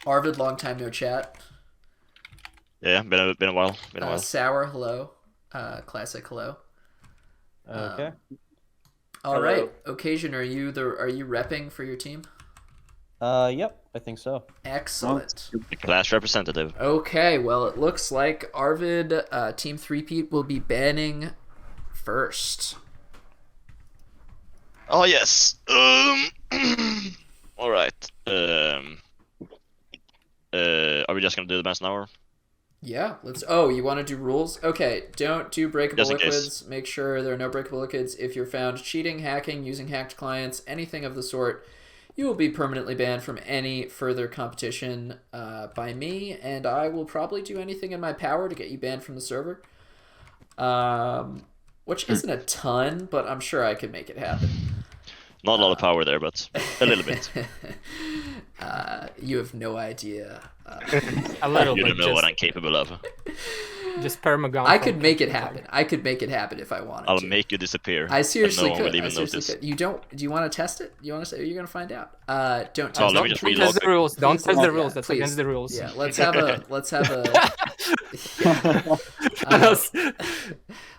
Arvid, long time no chat. Yeah, been a while. Sour, hello. Classic, hello. Okay. All Hello. right. Occasion, are you repping for your team? Yep, I think so. Excellent. The class representative. Okay, well, it looks like Arvid, Team 3-peat, will be banning first. Oh yes. All right. Are we just gonna do the best now? Yeah, let's. Oh, you want to do rules? Okay, don't do breakable Just in case. liquids. Make sure there are no breakable liquids. If you're found cheating, hacking, using hacked clients, anything of the sort, you will be permanently banned from any further competition by me, and I will probably do anything in my power to get you banned from the server. Which isn't a ton, but I'm sure I could make it happen. Not a lot of power there, but a little bit. You have no idea. A little You bit. don't know what I'm capable of. Just permagon. I could make it happen. I could make it happen if I wanted I'll to. make you disappear. I seriously and no one could. will even I seriously notice. could. You don't? Do you want to test it? You want to say you're gonna find out? Don't test Oh, let me it. just Don't read test the rules. Don't Please, test the yeah, rules. That's please. against the rules. Yeah, let's have a.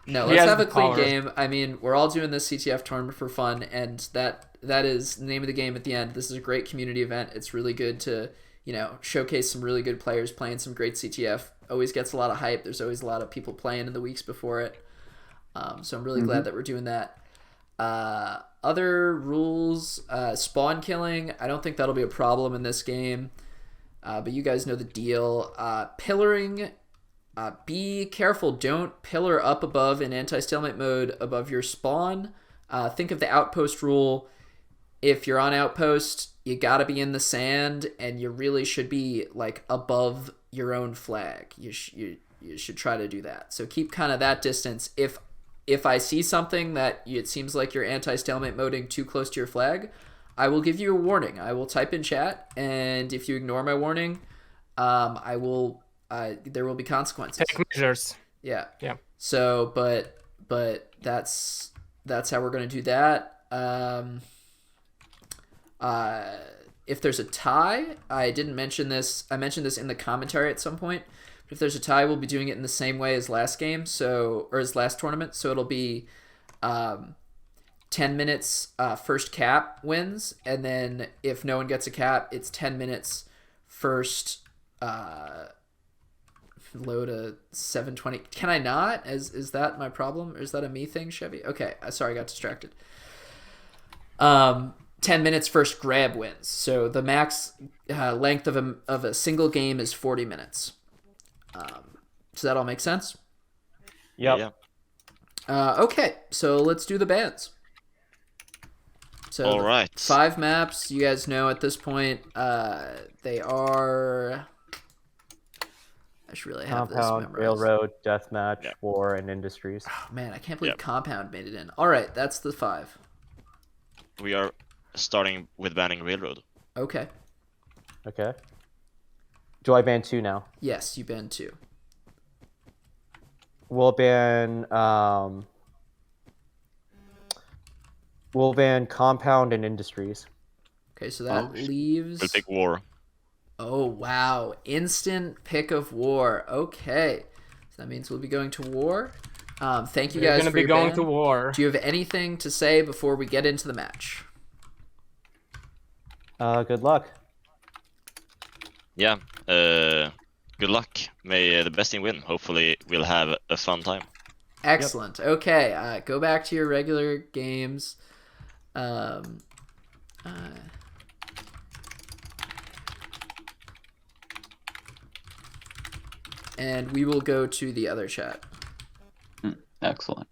No, He let's has have a the clean power. game. I mean, we're all doing this CTF tournament for fun, and that is the name of the game at the end. This is a great community event. It's really good to, showcase some really good players playing some great CTF. Always gets a lot of hype. There's always a lot of people playing in the weeks before it. So I'm really glad that we're doing that. Other rules, spawn killing. I don't think that'll be a problem in this game. But you guys know the deal. Pillaring. Be careful. Don't pillar up above in anti-stalemate mode above your spawn. Think of the outpost rule. If you're on outpost, you gotta be in the sand, and you really should be like above your own flag. You should try to do that. So keep kind of that distance. If I see something that it seems like you're anti-stalemate moding too close to your flag, I will give you a warning. I will type in chat, and if you ignore my warning, I will. There will be consequences. Take measures. Yeah. Yeah. So, but that's how we're gonna do that. If there's a tie, I didn't mention this. I mentioned this in the commentary at some point. But if there's a tie, we'll be doing it in the same way as last game. Or as last tournament. So it'll be 10 minutes first cap wins, and then if no one gets a cap, it's 10 minutes first. Low to 720. Can I not? Is that my problem? Or is that a me thing, Chevy? Okay, sorry, I got distracted. 10 minutes first grab wins. So the max length of a single game is 40 minutes. Does that all make sense? Yep. Yeah. Okay, so let's do the bans. So All right. 5 maps. You guys know at this point. They are. I should really have Compound, this memorized. Railroad, Deathmatch, Yeah. War, and Industries. Oh, man, I can't believe Yep. Compound made it in. All right, that's the 5. We are starting with banning Railroad. Okay. Okay. Do I ban 2 now? Yes, you banned 2. We'll ban Compound and Industries. Okay, so that leaves. We'll pick War. Oh, wow. Instant pick of War. Okay. So that means we'll be going to War. Thank you We're guys gonna for be your going ban. to war. Do you have anything to say before we get into the match? Good luck. Yeah. Good luck. May the best team win. Hopefully, we'll have a fun time. Excellent. Okay, go back to your regular games. And we will go to the other chat. Excellent.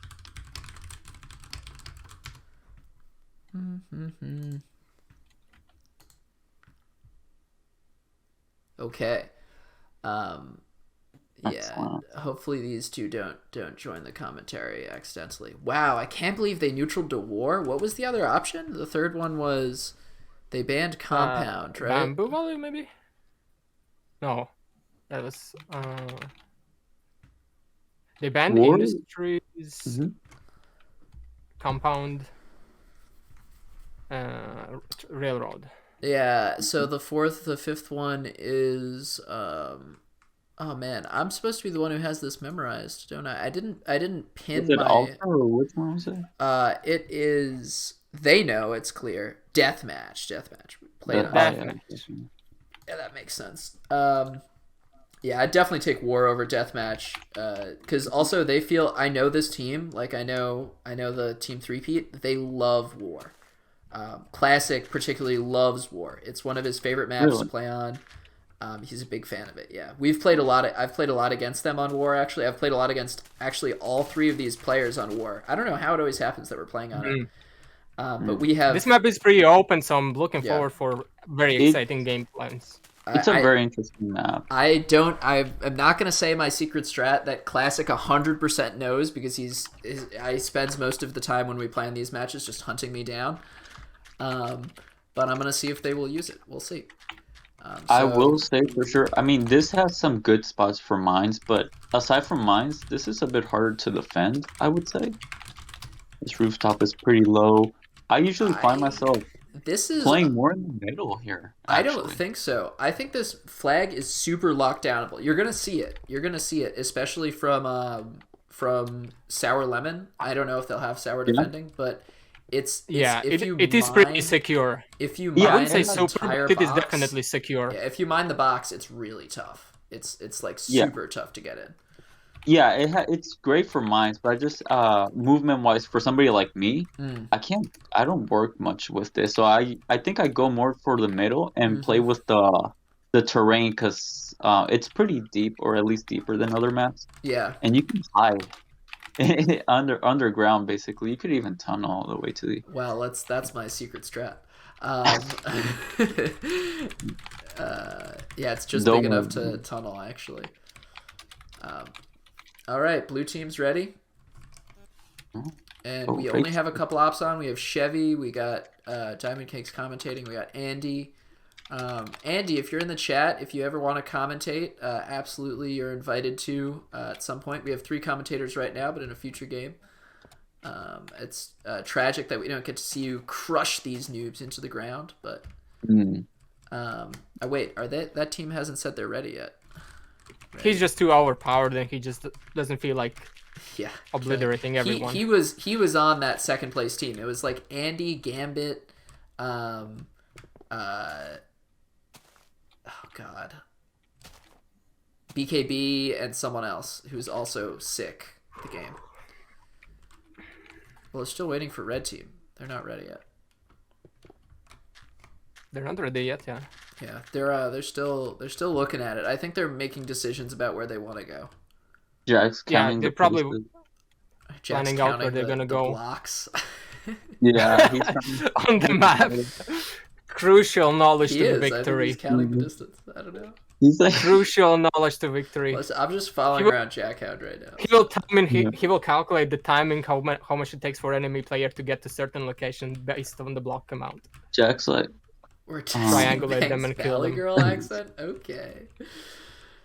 Okay. Yeah. Excellent. Hopefully these two don't join the commentary accidentally. Wow, I can't believe they neutraled to War. What was the other option? The third one was they banned Compound, right? Bamboo Valley, maybe? No. That was... They banned War? Industries, Mhm. Compound, Railroad. Yeah, so the fifth one is oh man, I'm supposed to be the one who has this memorized, don't I? I didn't pin Was it my Alpha or which one was it? it is they know it's clear. Deathmatch. Play it on. Deathmatch. Yeah, that makes sense. Yeah, I'd definitely take War over Deathmatch. Because also they feel I know this team, like I know the team three-peat, they love War. Classic particularly loves War. It's one of his favorite maps Really? to play on. He's a big fan of it. Yeah, I've played a lot against them on War. Actually, I've played a lot against actually all three of these players on War. I don't know how it always happens that we're playing on it, but we have This map is pretty open, so I'm looking Yeah. forward for very It- exciting game plans. It's a very interesting map. I'm not gonna say my secret strat that Classic 100% knows because he spends most of the time when we play in these matches just hunting me down. But I'm gonna see if they will use it. We'll see. I So- will say for sure. I mean, this has some good spots for mines, but aside from mines, this is a bit harder to defend, I would say. This rooftop is pretty low. I usually find myself This is playing more in the middle here. I don't actually. think so. I think this flag is super lockdownable. You're gonna see it. Especially from Sour Lemon. I don't know if they'll have Sour defending, but it's Yeah, if you it is pretty mine- secure. If you Yeah, mine I wouldn't say the super, entire but it is box, definitely secure. yeah, if you mine the box, it's really tough. It's like Yeah. super tough to get in. Yeah, it's great for mines, but I just movement wise for somebody like me, Mm. I don't work much with this, so I think I go more for the middle and play with the terrain because it's pretty deep, or at least deeper than other maps, Yeah. and you can hide underground basically. You could even tunnel all the way to the. Well, that's my secret strat. Yeah, it's just Don't big enough worry. to tunnel actually. All right, blue team's ready. And we only have a couple ops on. We have Chevy. We got Diamond Cakes commentating. We got Andy. Andy, if you're in the chat, if you ever want to commentate, absolutely you're invited to at some point. We have 3 commentators right now, but in a future game. It's tragic that we don't get to see you crush these noobs into the ground, but wait, that team hasn't said they're ready yet. He's just too overpowered, and he just doesn't feel like Yeah, obliterating everyone. He was on that second place team. It was like Andy, Gambit, oh god, BKB, and someone else who's also sick at the game. Well, it's still waiting for red team. They're not ready yet. They're not ready yet, yeah. Yeah, they're still looking at it. I think they're making decisions about where they want to go. Jack's counting they the probably- pieces. Jack's Planning out where counting they're the gonna go. blocks. Yeah, he's counting. On the map. Crucial knowledge He to is. I think victory. he's counting the distance. I don't know. He's like, Crucial knowledge to victory. Listen, I'm just following will- around Jackhound right now. He will time he will calculate the timing, how much it takes for enemy player to get to certain location based on the block amount. Jack's like, We're Triangulate them and kill Valley them. Girl accent. Okay.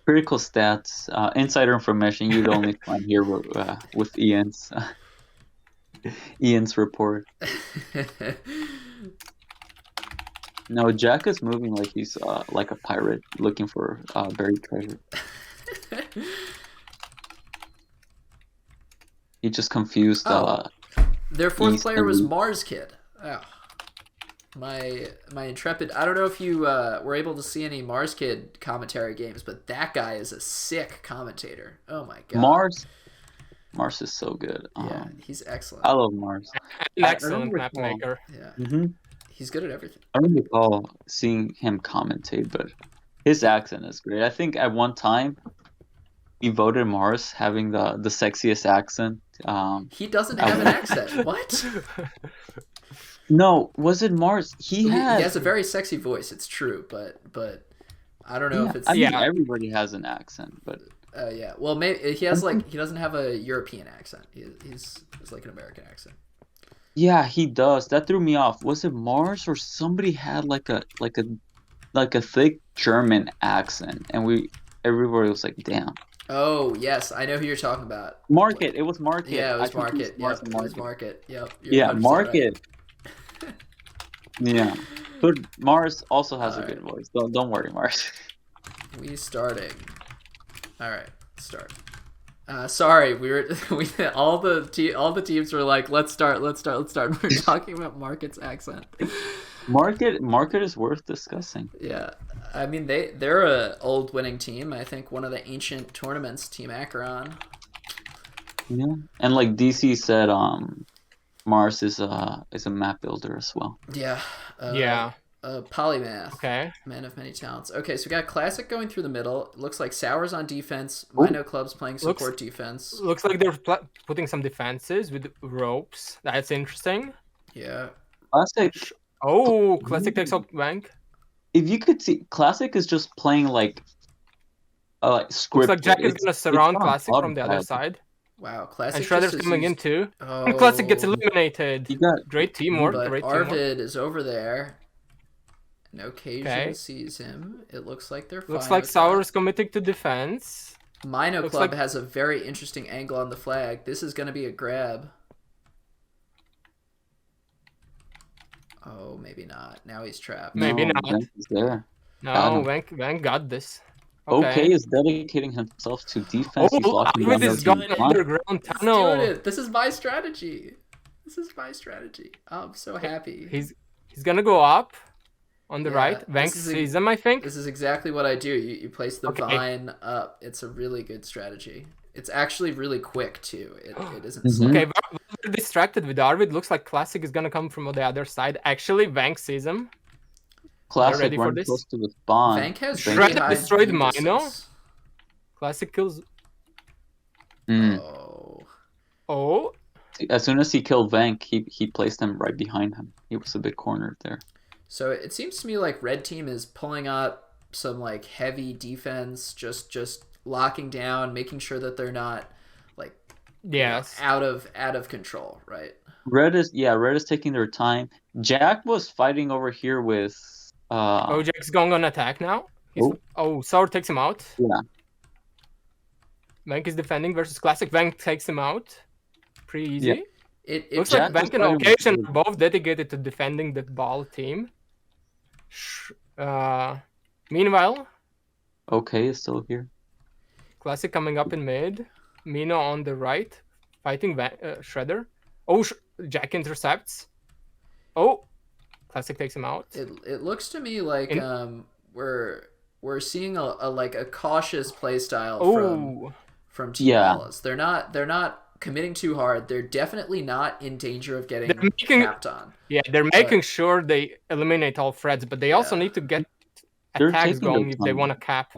critical stats, insider information you'd only find here with Ian's report. No, Jack is moving like he's like a pirate looking for buried treasure. He just confused. Oh. Their fourth East player was and- Mars Kid. Oh. My intrepid. I don't know if you were able to see any Mars Kid commentary games, but that guy is a sick commentator. Oh my god. Mars is so good. Yeah, he's excellent. I love Mars. An I excellent don't map recall. maker. Yeah, hmm he's good at everything. I don't recall seeing him commentate, but his accent is great. I think at one time we voted Mars having the sexiest accent. He doesn't have an accent. What? No, was it Mars? He has a very sexy voice. It's true, but I don't know if it's. I mean, Yeah. everybody has an accent, but Yeah. Well, maybe he has he doesn't have a European accent. He's like an American accent. yeah, he does. That threw me off. Was it Mars or somebody had like a thick German accent, and everybody was like, "Damn." Oh yes, I know who you're talking about. Market. It was Market. Yeah, it was I confused Market. Mars Yep, and it was Market. Yep. you're Yeah, 100% Market. right. Yeah. But Mars also has a Alright. good voice. Don't worry, Mars. We starting. All right, start. Sorry, all the teams were like, let's start. We're talking about Market's accent. Market is worth discussing. Yeah, I mean they're a old winning team. I think one of the ancient tournaments, Team Acheron. Yeah, and like DC said, Mars is a map builder as well. Yeah. Yeah. Polymath. Okay. Man of many talents. Okay, so we got Classic going through the middle. It looks like Sour's on defense. Ooh. Mino Club's playing support defense. Looks like they're putting some defenses with ropes. That's interesting. Yeah. Classic. Oh, Classic takes out Bank. If you could see, Classic is just playing like scripted. Looks like Jack is gonna surround not Classic from the other automatic. side. Wow, Classic. And Shredder's just coming in used- too. Oh, And Classic gets eliminated. You got Great teamwork. But Great teamwork. Arvid is over there. And Occasion Okay. sees him. It looks like they're fine. Looks like with Sour that. is committing to defense. Mino looks Club like- has a very interesting angle on the flag. This is going to be a grab. Oh, maybe not. Now he's trapped. Maybe no, not. Bank is there. No, Got Bank got this. Okay. is dedicating himself to defense. He's Oh, locking Arvid down is their going team. underground He's tunnel. doing it. This is my strategy. I'm so happy. He's gonna go up on the Yeah, right. Bank this is sees him, I think. This is exactly what I do. You place the Okay. vine up. It's a really good strategy. It's actually really quick too. It isn't Mhm. slow. Okay, we're distracted with Arvid. Looks like Classic is gonna come from the other side. Actually, Bank sees him. Classic ready for running this? close to the spawn. Vank has Vank- really Shredder high destroyed beam Mino. distance. Classic kills. Mm. Oh. Oh, As soon as he killed Vank, he placed him right behind him. He was a bit cornered there. So it seems to me like Red Team is pulling up some like heavy defense, just locking down, making sure that they're not like yes. out of control, right? Red is taking their time. Jack was fighting over here with Jack's going on attack now. Sour takes him out. Yeah. Vank is defending versus Classic. Vank takes him out. Pretty easy. Yeah. It Looks Jack like was Vank and fighting with Occasion Blue. are both dedicated to defending the ball team. Meanwhile, Okay is still here. Classic coming up in mid. Mino on the right, fighting Shredder. Oh, Jack intercepts. Oh, Classic takes him out. it looks to me like we're seeing a like a cautious play style from Team Yeah. Ballas. They're not committing too hard. They're definitely not in danger of getting They're making- capped on. Yeah, they're making sure they eliminate all threats, but they also Yeah. need to get They're attacks taking their going if they time. want to cap.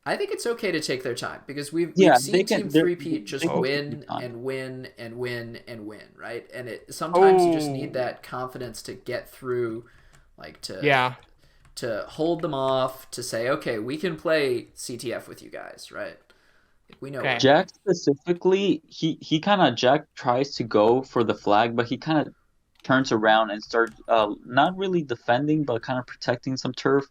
I think it's okay to take their time because we've Yeah, seen they can- Team they're- 3P just they can take win their time. and win and win and win, right? And sometimes you just Oh. need that confidence to get through, like Yeah, to hold them off, to say, okay, we can play CTF with you guys, right? Like, we know. Okay. Jack specifically, he kind of Jack tries to go for the flag, but he kind of turns around and starts not really defending, but kind of protecting some turf,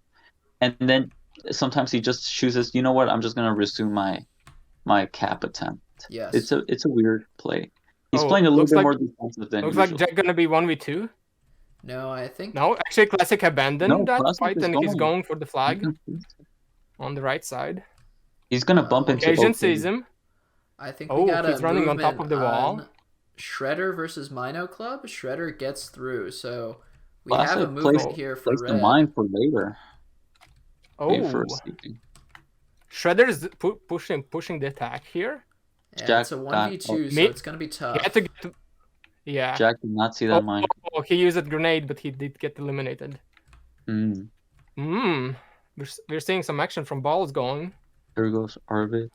and then sometimes he just chooses, you know what, I'm just gonna resume my cap attempt. Yes. It's a weird play. He's Oh, playing a little looks bit like- more defensive than looks usual. like Jack gonna be 1v2. No, I think. No, actually, Classic abandoned No, that Classic fight is and he's going. going for the flag on the right side. He's gonna bump into Occasion OK. sees him. I think Oh, we got he's a running on top of the wall. Shredder versus Mino Club. Shredder gets through, so we Classic have a movement placed- here for Place the red. mine for later. Oh, For sleeping. Shredder is pushing the attack here. Yeah, Jack it's a got- 1v2, so Me- it's gonna be tough. He had to get to... Yeah. Jack did not see that mine. Oh, he used a grenade, but he did get eliminated. Mm. We're seeing some action from balls going. There goes Arvid.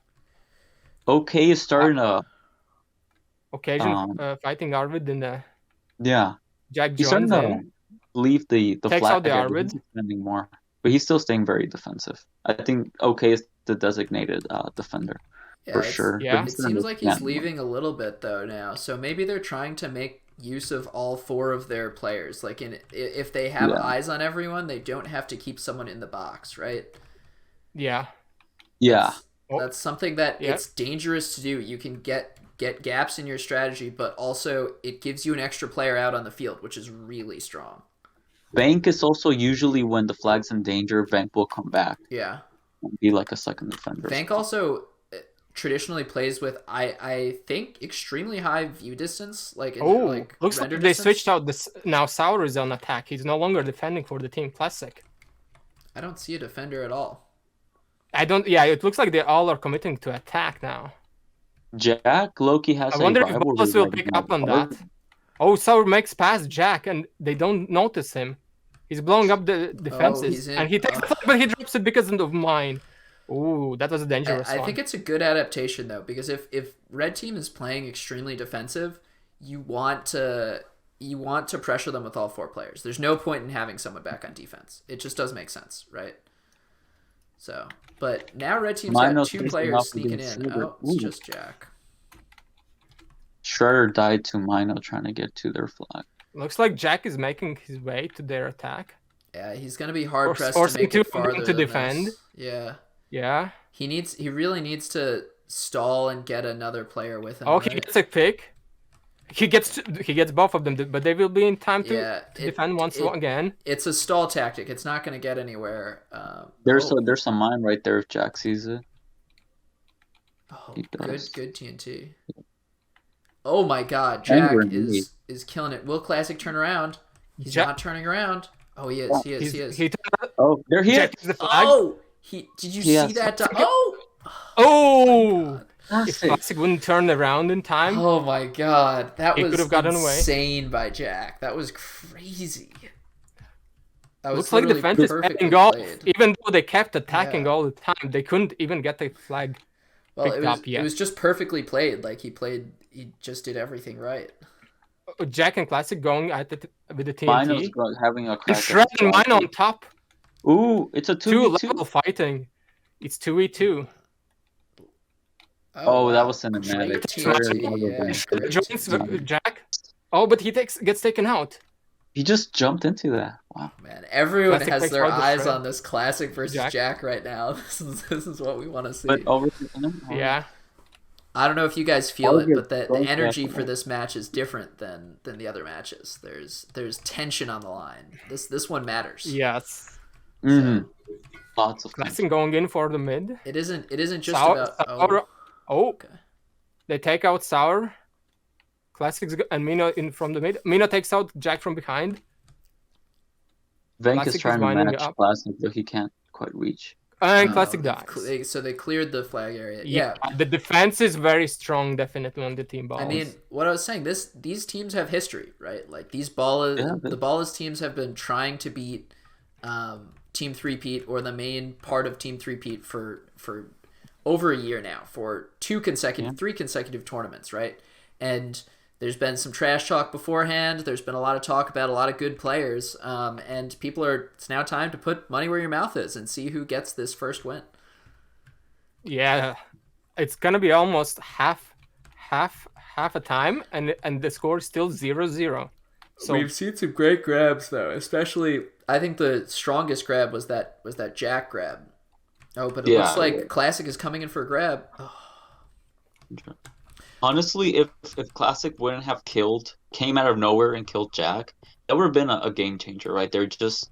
OK is starting to Occasion fighting Arvid and yeah. Jack He's starting joins to in. leave the Takes flag out the area, but Arvid. he's defending more, but he's still staying very defensive. I think OK is the designated defender Yeah, for it's- sure. yeah. But It he's starting seems to like he's stand leaving a little bit though now, so maybe they're trying to make use of all four of their players. Like if they have Yeah. eyes on everyone, they don't have to keep someone in the box, right? Yeah. Yeah, Oh. That's something that Yeah. it's dangerous to do. You can get gaps in your strategy, but also it gives you an extra player out on the field, which is really strong. Bank is also usually when the flag's in danger, Bank will come back Yeah. and be like a second defender. Bank also traditionally plays with I think extremely high view distance, like in their, like looks like render they distance. switched out this. Now Sour is on attack. He's no longer defending for the Team Classic. I don't see a defender at all. I don't. Yeah, it looks like they all are committing to attack now. Jack Loki has I wonder a if rivalry. Ballas will right pick now. up on that. Oh, Sour makes past Jack, and they don't notice him. He's blowing up the defenses, he's in- and he takes the flag, but he drops it because of mine. Ooh, that was a dangerous I one. think it's a good adaptation though, because if red team is playing extremely defensive, you want to pressure them with all 4 players. There's no point in having someone back on defense. It just doesn't make sense, right? So, but now red team's got Minos 2 facing players off sneaking against in. Shredder. Oh, it's Ooh. just Jack. Shredder died to Mino trying to get to their flag. Looks like Jack is making his way to their attack. Yeah, he's gonna be hard pressed forcing to make two it of them farther to than defend. this. Yeah, Yeah. he really needs to stall and get another player with him. Oh, right? he gets a pick. He gets both of them, but they will be in time to, Yeah, to defend once again. It's a stall tactic. It's not gonna get anywhere. There's a mine right there if Jack sees it. Oh, He does. good TNT. Oh my God, Jack grenade. is killing it. Will Classic turn around? He's Jack- not turning around. Oh, he is. He is. He Oh, they're here. Jack is the flag. Oh, did you Yes. see that? Oh. Oh! If Classic. Classic wouldn't turn around in time, Oh my God, that He was could have gotten away. insane by Jack. That was crazy. That was looks like literally defense is perfectly paying off. played. Even though they kept attacking Yeah. all the time, they couldn't even get the flag Well, picked it was up yet. it was just perfectly played. Like he just did everything right. Jack and Classic going at it with the Mino's TNT. having a crack. at Shred the and mine flag. on top. Ooh, it's a 2 2v2. level fighting. It's 2v2. Oh, that wow. was cinematic. Great Shredder TNT, level yeah, bank. Shred great joins TNT. Jack. Oh, but he gets taken out. He just jumped into that. Wow. Man, everyone Classic has takes their hard to eyes shred. on this Classic versus Jack. Jack right now. This is what we want to see. But over to him. Yeah. I don't know if you guys feel it, I'll but the give both energy back. for this match is different than the other matches. There's tension on the line. This one matters. Yes. Mm-hmm. Lots of Classic going in for the mid. It isn't just Sour. about Okay. They take out Sour. Classics and Mino in from the mid. Mino takes out Jack from behind. Vank Classic is is trying to winding match up. Classic, but he can't quite reach. And Oh, Classic they've dies. so they cleared the flag area. Yeah. The defense is very strong, definitely on the team balls. I mean, what I was saying, these teams have history, right? Like these Ballas, Yeah, the Ballas teams have been trying to beat Team 3-peat or the main part of Team 3-peat for over a year now, for three consecutive tournaments, right? And there's been some trash talk beforehand. There's been a lot of talk about a lot of good players, and it's now time to put money where your mouth is and see who gets this first win. yeah, it's gonna be almost half a time, and the score is still 0-0. So We've seen some great grabs though, especially I think the strongest grab was that Jack grab. Oh, but it looks like Classic is coming in for a grab. Oh, Honestly, if Classic wouldn't have came out of nowhere and killed Jack, that would have been a game changer, right? They're just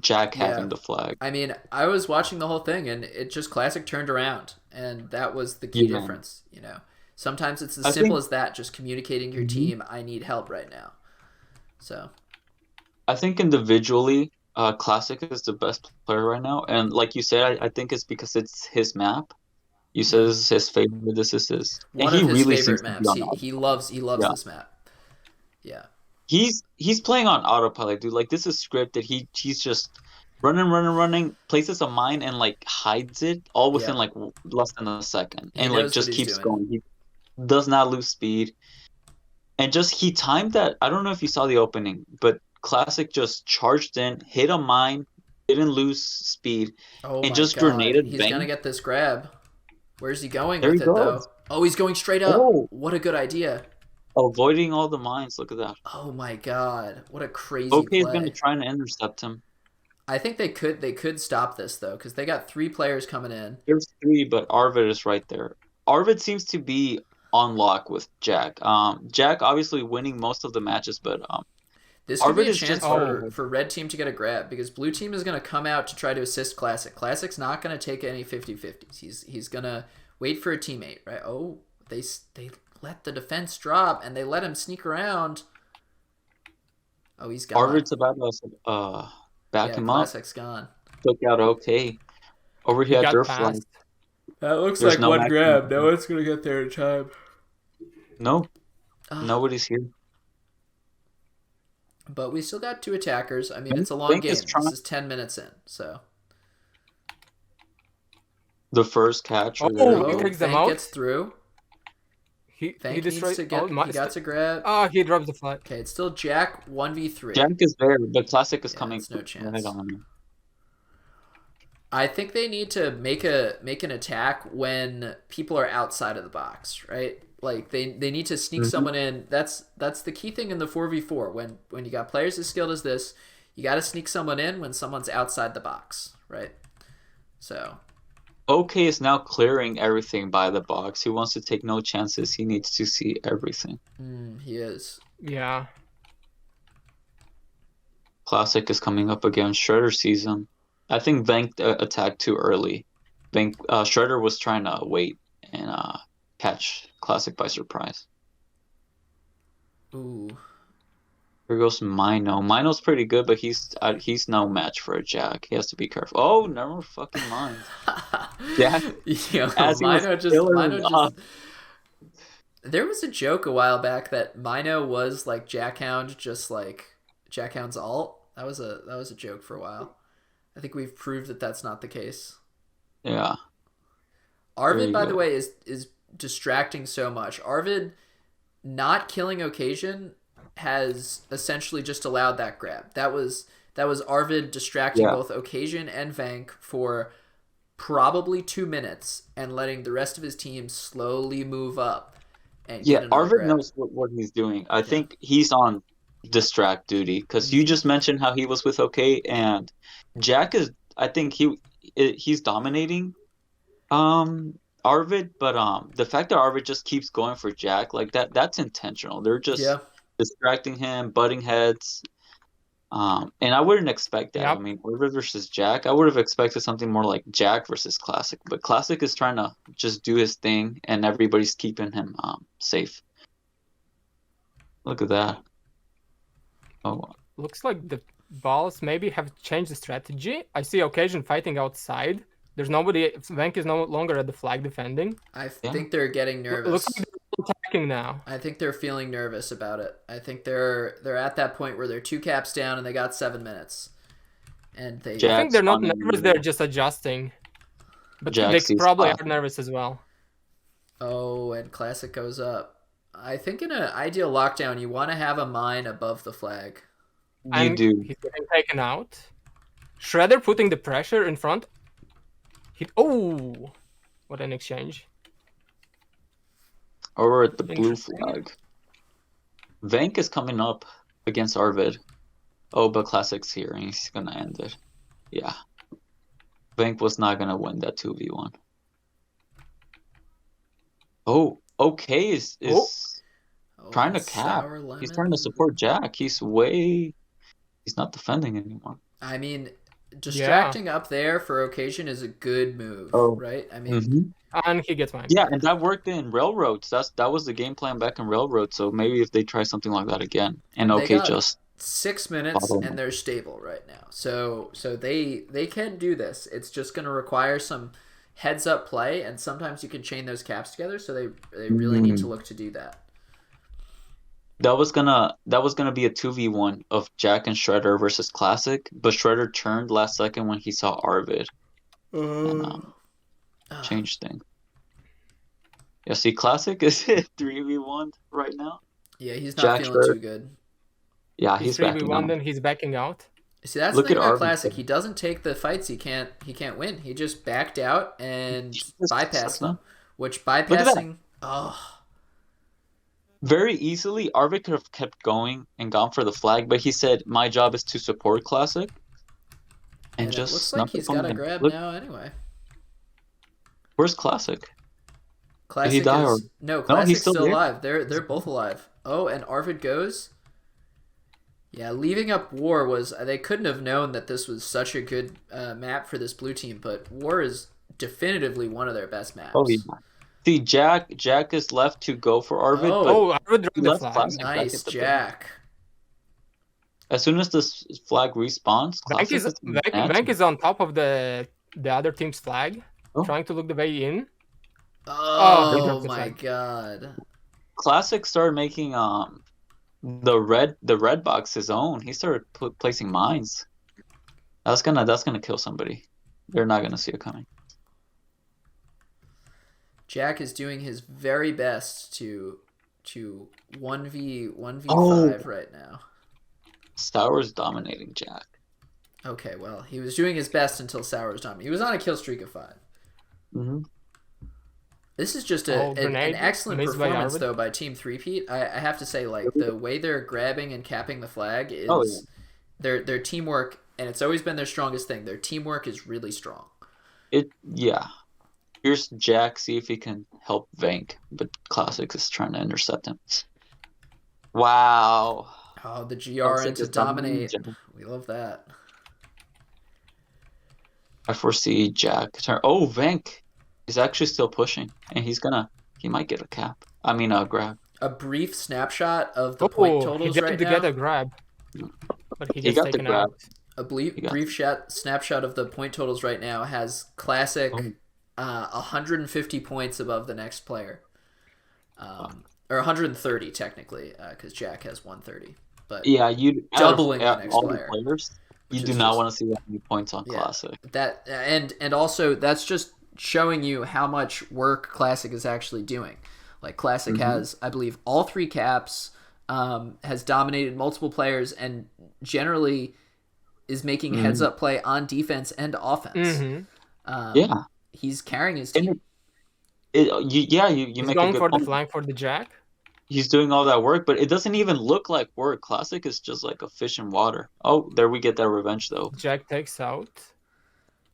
Jack having the flag. I mean, I was watching the whole thing and it just Classic turned around, and that was the key difference. You know, sometimes it's as simple as that, just communicating to your team, I need help right now. So I think individually, Classic is the best player right now, and like you said, I think it's because it's his map. You said this is his favorite. This is his. one and of his really favorite seems to maps. be on He loves this map. Yeah. He's playing on autopilot, dude. Like this is scripted. He's just running, places a mine and like hides it all within like less than a second, He and like knows just what he's keeps doing. going. He does not lose speed, and just he timed that. I don't know if you saw the opening, but Classic just charged in, hit a mine, didn't lose speed, Oh and my just God. grenaded. He's Bang. gonna get this grab. Where's he going There with he it goes. though? Oh, he's going straight up. Oh. What a good idea. Avoiding all the mines. Look at that. Oh my God. What a crazy OK is play. going to try and intercept him. I think they could stop this though, because they got 3 players coming in. There's 3, but Arvid is right there. Arvid seems to be on lock with Jack. Jack obviously winning most of the matches, but This could be Arvid a is chance just for red team to get a grab because blue team is going to come out to try to assist Classic. Classic's not going to take any 50-50s. He's going to wait for a teammate, right? Oh, they let the defense drop and they let him sneak around. Oh, he's gone. Arvid's about to back him up. Classic's gone. Took out OK. Over He here at got their flag. passed. That looks There's like no one action. grab. No one's going to get there in time. No, Ah. nobody's here. But we still got 2 attackers. I mean, Bank- it's a long Bank game. is trying- This is 10 minutes in, so. The first catch. Oh, there. he takes them Vank out. gets through. He Vank needs destroyed. to get. He got to grab. Oh, he drops the flag. Okay, it's still Jack 1v3. Jack is there, but Classic is Yeah, coming it's no chance. right on him. I think they need to make an attack when people are outside of the box, right? Like they need to sneak someone in. That's the key thing in the 4v4. When you got players as skilled as this, you got to sneak someone in when someone's outside the box, right? So OK is now clearing everything by the box. He wants to take no chances. He needs to see everything. he is. Yeah. Classic is coming up again. Shredder sees him. I think Vank attacked too early. Shredder was trying to wait and catch Classic by surprise. Ooh. Here goes Mino. Mino's pretty good, but he's no match for a Jack. He has to be careful. Oh, never fucking mind. Jack, Yo, as he was Mino filling up. There was a joke a while back that Mino was like Jackhound, just like Jackhound's alt. That was a joke for a while. I think we've proved that that's not the case. Yeah. Arvid, by the way, is distracting so much. Arvid not killing Occasion has essentially just allowed that grab. That was Arvid distracting both Occasion and Vank for probably 2 minutes and letting the rest of his team slowly move up. And Yeah, Arvid knows what he's doing. I think he's on distract duty because you just mentioned how he was with OK, and Jack is. I think he's dominating Arvid, but the fact that Arvid just keeps going for Jack like that's intentional. They're just distracting him, butting heads. And I wouldn't expect that. Yep. I mean, Arvid versus Jack, I would have expected something more like Jack versus Classic. But Classic is trying to just do his thing, and everybody's keeping him safe. Look at that. Oh, Looks like the Ballas maybe have changed the strategy. I see Occasion fighting outside. There's nobody. Vank is no longer at the flag defending. I think they're getting nervous. Looks like they're attacking now. I think they're feeling nervous about it. I think they're at that point where they're 2 caps down and they got 7 minutes, and they. I think they're not nervous. They're just adjusting. But they probably are nervous as well. Oh, and Classic goes up. I think in an ideal lockdown, you want to have a mine above the flag. And you do. He's getting taken out. Shredder putting the pressure in front. What an exchange. Over at the blue flag. Vank is coming up against Arvid. Oh, but Classic's here and he's gonna end it. Yeah. Vank was not gonna win that 2v1. Oh, OK is trying to cap. He's trying to support Jack. He's not defending anymore. I mean, distracting up there for Occasion is a good move, right? I mean, and he gets mine. Yeah, and that worked in Railroads. That was the game plan back in Railroads. So maybe if they try something like that again, and OK just 6 minutes and they're stable right now. So they can do this. It's just going to require some heads up play, and sometimes you can chain those caps together. So they really need to look to do that. That was gonna be a 2v1 of Jack and Shredder versus Classic, but Shredder turned last second when he saw Arvid. And, changed things. Yeah, see, Classic is 3v1 right now. Yeah, he's not feeling too good. Yeah, he's backing out. Then he's backing out. See, that's the thing about Classic. He doesn't take the fights he can't win. He just backed out and bypassed them. Which bypassing very easily, Arvid could have kept going and gone for the flag, but he said, "My job is to support Classic." And just looks like he's got a grab now anyway. Where's Classic? Classic Did he die no, Classic's he's still alive. They're both alive. Oh, and Arvid goes. Yeah, leaving up War was they couldn't have known that this was such a good map for this blue team, but War is definitively one of their best maps. Oh yeah. See, Jack is left to go for Arvid, but Oh, I would he drop the left flag. Classic back Nice, at the Jack. As soon as this flag respawns, Vank Classic is Vank is on top of the other team's flag, trying to look the way in. He Oh dropped the my flag. god. Classic started making the red box his own. He started placing mines. That's gonna kill somebody. They're not gonna see it coming. Jack is doing his very best to 1v5 Oh. right now. Sour's dominating Jack. Okay, well, he was doing his best until Sour's dominating. He was on a kill streak of 5. Mm-hmm. This is just an grenade excellent missed by performance, Arvid. though, by Team 3-Peat. I have to say, like, the way they're grabbing and capping the flag is Oh, yeah. their teamwork, and it's always been their strongest thing. Their teamwork is really strong. Yeah. Here's Jack, see if he can help Vank, but Classic is trying to intercept him. Wow. Oh, the GR Classic into is dominating dominate. Jack. We love that. I foresee Jack turn. Oh, Vank is actually still pushing, and he might get a cap. I mean, a grab. A brief snapshot of the point He totals tried right to now. get a grab, but he gets got the taken grab. out. A brief snapshot of the point totals right now has Classic 150 points above the next player. Or 130 technically, because Jack has 130. But Yeah, you doubling the out of next all player, the players, you which do is not just- want to see that many points on Yeah. Classic. that and also that's just showing you how much work Classic is actually doing. Like Classic has, I believe, all 3 caps, has dominated multiple players, and generally is making heads up play on defense and offense. Mm-hmm. Yeah, He's carrying his and team. you He's make a going good for the point. flank for the Jack. He's doing all that work, but it doesn't even look like work. Classic is just like a fish in water. Oh, there we get that revenge though. Jack takes out.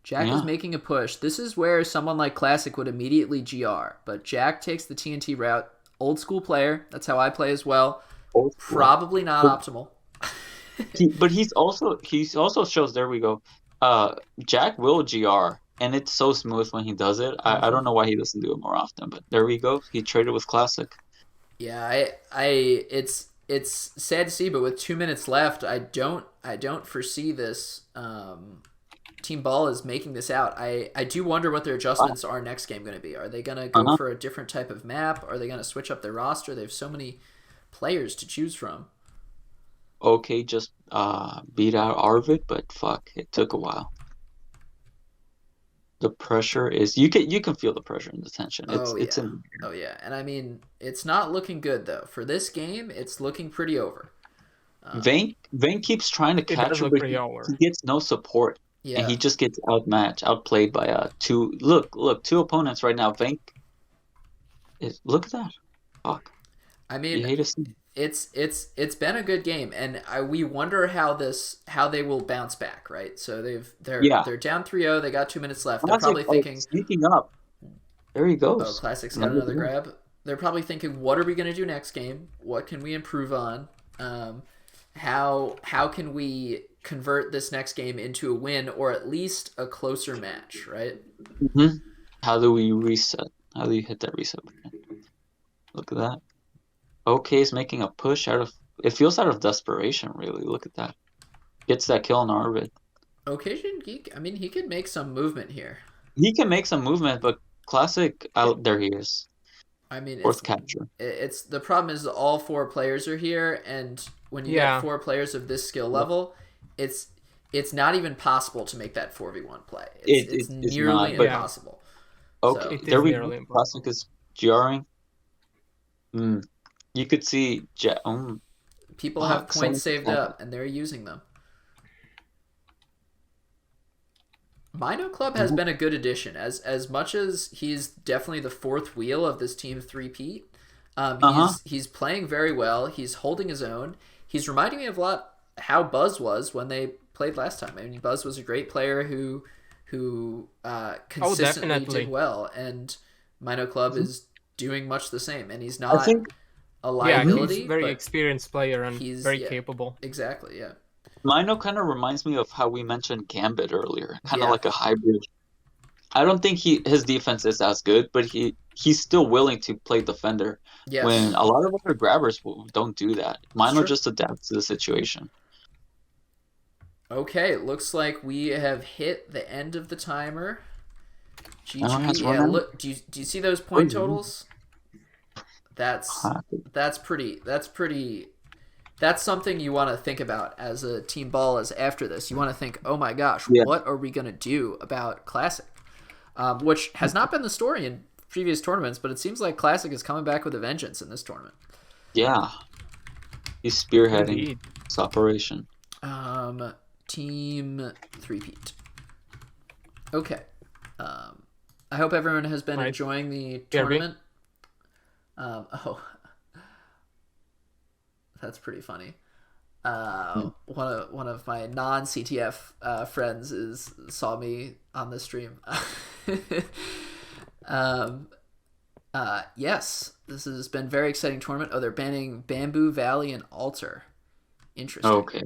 Jack is making a push. This is where someone like Classic would immediately GR, but Jack takes the TNT route. Old school player. That's how I play as well. Probably not optimal. But he's also shows. There we go. Jack will GR, and it's so smooth when he does it. I don't know why he doesn't do it more often, but there we go. He traded with Classic. Yeah, it's sad to see, but with 2 minutes left, I don't foresee this Team Ballas making this out. I do wonder what their adjustments are next game going to be. Are they going to go for a different type of map? Are they going to switch up their roster? They have so many players to choose from. Okay, just beat out Arvid, but fuck, it took a while. The pressure is you can feel the pressure and the tension. It's in Oh yeah, and I mean it's not looking good though. For this game, it's looking pretty over. Vane keeps trying to catch does him, look but pretty he over. gets no support. Yeah, And he just gets outplayed by two. Look, 2 opponents right now. Vank look at that. Fuck. I You mean hate to see. it's been a good game, and we wonder how they will bounce back, right? So they're down 3-0. They got 2 minutes left. They're probably thinking sneaking up. There he goes. Oh, Classic's got another grab. They're probably thinking, what are we going to do next game? What can we improve on? How can we convert this next game into a win or at least a closer match, right? Mm-hmm. How do we reset? How do you hit that reset button? Look at that. OK's making a push it feels out of desperation, really. Look at that. Gets that kill on Arvid. Occasion, he could make some movement here. He can make some movement, but Classic, there he is. I mean, Fourth capture. It's the problem is all 4 players are here, and when you get 4 players of this skill level, it's not even possible to make that 4v1 play. It's nearly not, impossible. Okay, So, there we go. Classic is jarring. You could see people have points saved up, and they're using them. Mino Club has been a good addition. As much as he's definitely the 4th wheel of this team 3-peat, he's playing very well. He's holding his own. He's reminding me of a lot how Buzz was when they played last time. I mean, Buzz was a great player who consistently did well, and Mino Club is doing much the same. And he's not a Yeah, liability. he's very but experienced player and he's- very yeah. capable. Exactly. Yeah. Mino kind of reminds me of how we mentioned Gambit earlier, kind of Yeah. like a hybrid. I don't think his defense is as good, but he's still willing to play defender Yes. when a lot of other grabbers don't do that. Mino true. just adapts to the situation. Okay, looks like we have hit the end of the timer. GG. Oh, that's Yeah, one out. look. Do you see those point Oh, yeah. totals? That's pretty. That's something you want to think about as a team Ballas after this. You want to think, oh my gosh, Yeah. what are we gonna do about Classic? Which has not been the story in previous tournaments, but it seems like Classic is coming back with a vengeance in this tournament. Yeah, he's spearheading Indeed. this operation. Team three-peat. Okay. I hope everyone has been Right. enjoying the Kirby? tournament. Oh, that's pretty funny. One of my non CTF friends saw me on the stream. Yes, this has been a very exciting tournament. Oh, they're banning Bamboo Valley and Altar. Interesting. Okay.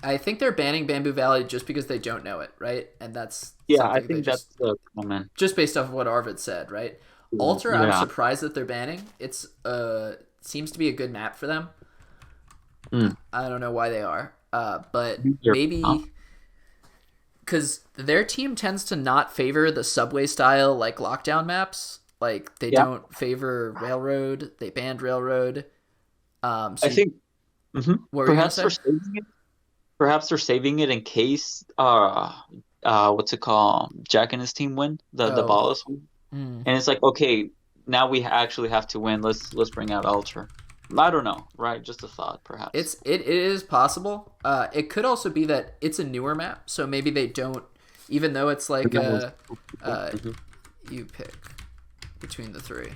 I think they're banning Bamboo Valley just because they don't know it, right? And that's Yeah, I something they think that's the comment. just based off of what Arvid said, right? Altar, I'm Yeah. surprised that they're banning. It's seems to be a good map for them. Mm. I don't know why they are, but They're maybe not. because their team tends to not favor the subway style like lockdown maps. Like they Yeah. don't favor railroad. They banned railroad. So I think what were you perhaps gonna they're say? saving it. Perhaps they're saving it in case what's it called? Jack and his team win the Oh. Ballas win, Hmm. and it's like, okay, now we actually have to win. Let's bring out Ultra. I don't know, right? Just a thought, perhaps. It is possible. It could also be that it's a newer map, so maybe they don't, even though it's like Mhm. you pick between the three.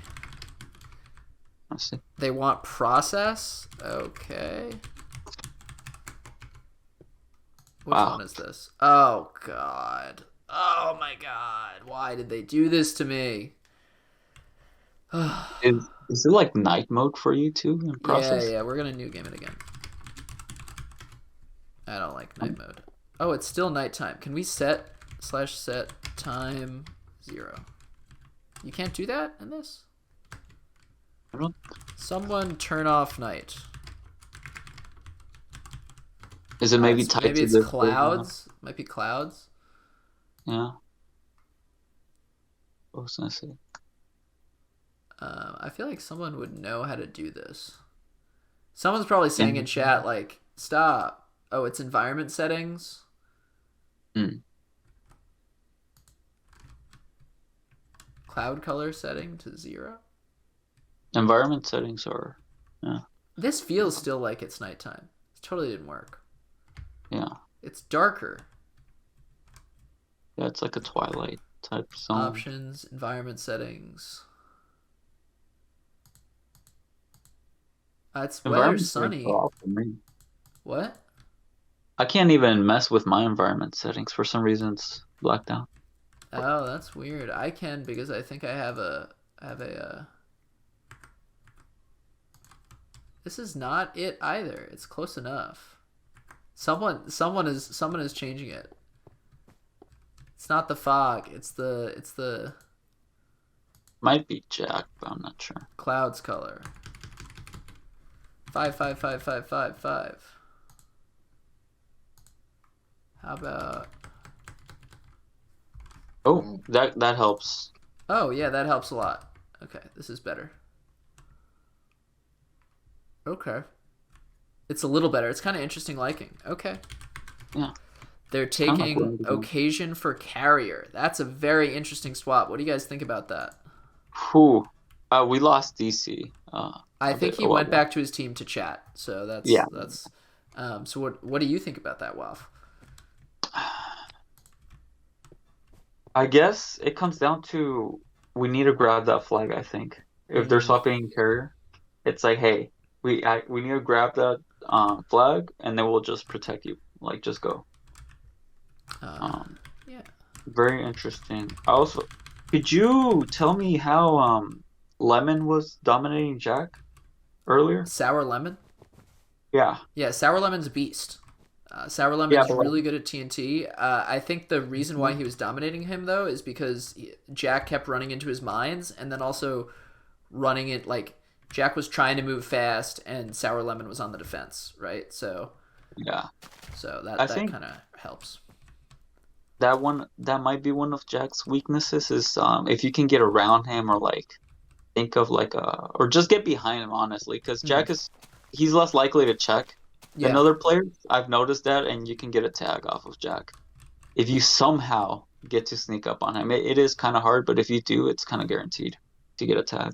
I see. They want process. Okay. Which Wow. one is this? Oh god. Oh my god. Why did they do this to me? Is it like night mode for you too in process? Yeah, we're gonna new game it again. I don't like night mode. Oh, it's still nighttime. Can we set time 0? You can't do that in this? I don't- Someone turn off night. Is it maybe It's- tied maybe to it's the clouds? Might be clouds. Yeah. What was I gonna say? I feel like someone would know how to do this. Someone's probably saying in chat, like, stop. Oh, it's environment settings. Hmm. Cloud color setting to 0. Environment settings are, This feels still like it's nighttime. It totally didn't work. yeah. It's darker. Yeah, it's like a twilight type zone. Options, environment settings. It's weather Environment settings sunny. are off for me. What? I can't even mess with my environment settings. For some reason, it's blacked out. Oh, that's weird. I can because I think I have a This is not it either. It's close enough. Someone is changing it. It's not the fog. It's the Might be Jack, but I'm not sure. clouds color. 5555555. How about? Oh, that helps. Oh yeah, that helps a lot. Okay, this is better. Okay. It's a little better. It's kind of interesting liking. Okay. Yeah. They're kinda like taking what I'm doing. occasion for carrier. That's a very interesting swap. What do you guys think about that? Whew. We lost DC. I a think bit- he a while went back. back to his team to chat. So that's Yeah. that's so what do you think about that, Waf? I guess it comes down to we need to grab that flag. I think if they're Mhm. swapping carrier, it's like, hey, we need to grab that flag, and then we'll just protect you. Like, just go. Yeah. Very interesting. Also, could you tell me how Lemon was dominating Jack earlier? Sour Lemon. Yeah. Yeah, Sour Lemon's a beast. Sour Lemon Yeah, is but really good at TNT. I think the reason why he was dominating him though is because Jack kept running into his mines, and then also running it like Jack was trying to move fast, and Sour Lemon was on the defense, right? So Yeah. that I think kind of helps. that might be one of Jack's weaknesses is if you can get around him or like think of like or just get behind him honestly, because Jack he's less likely to check than Yeah. other players. I've noticed that, and you can get a tag off of Jack if you somehow get to sneak up on him. It is kind of hard, but if you do, it's kind of guaranteed to get a tag.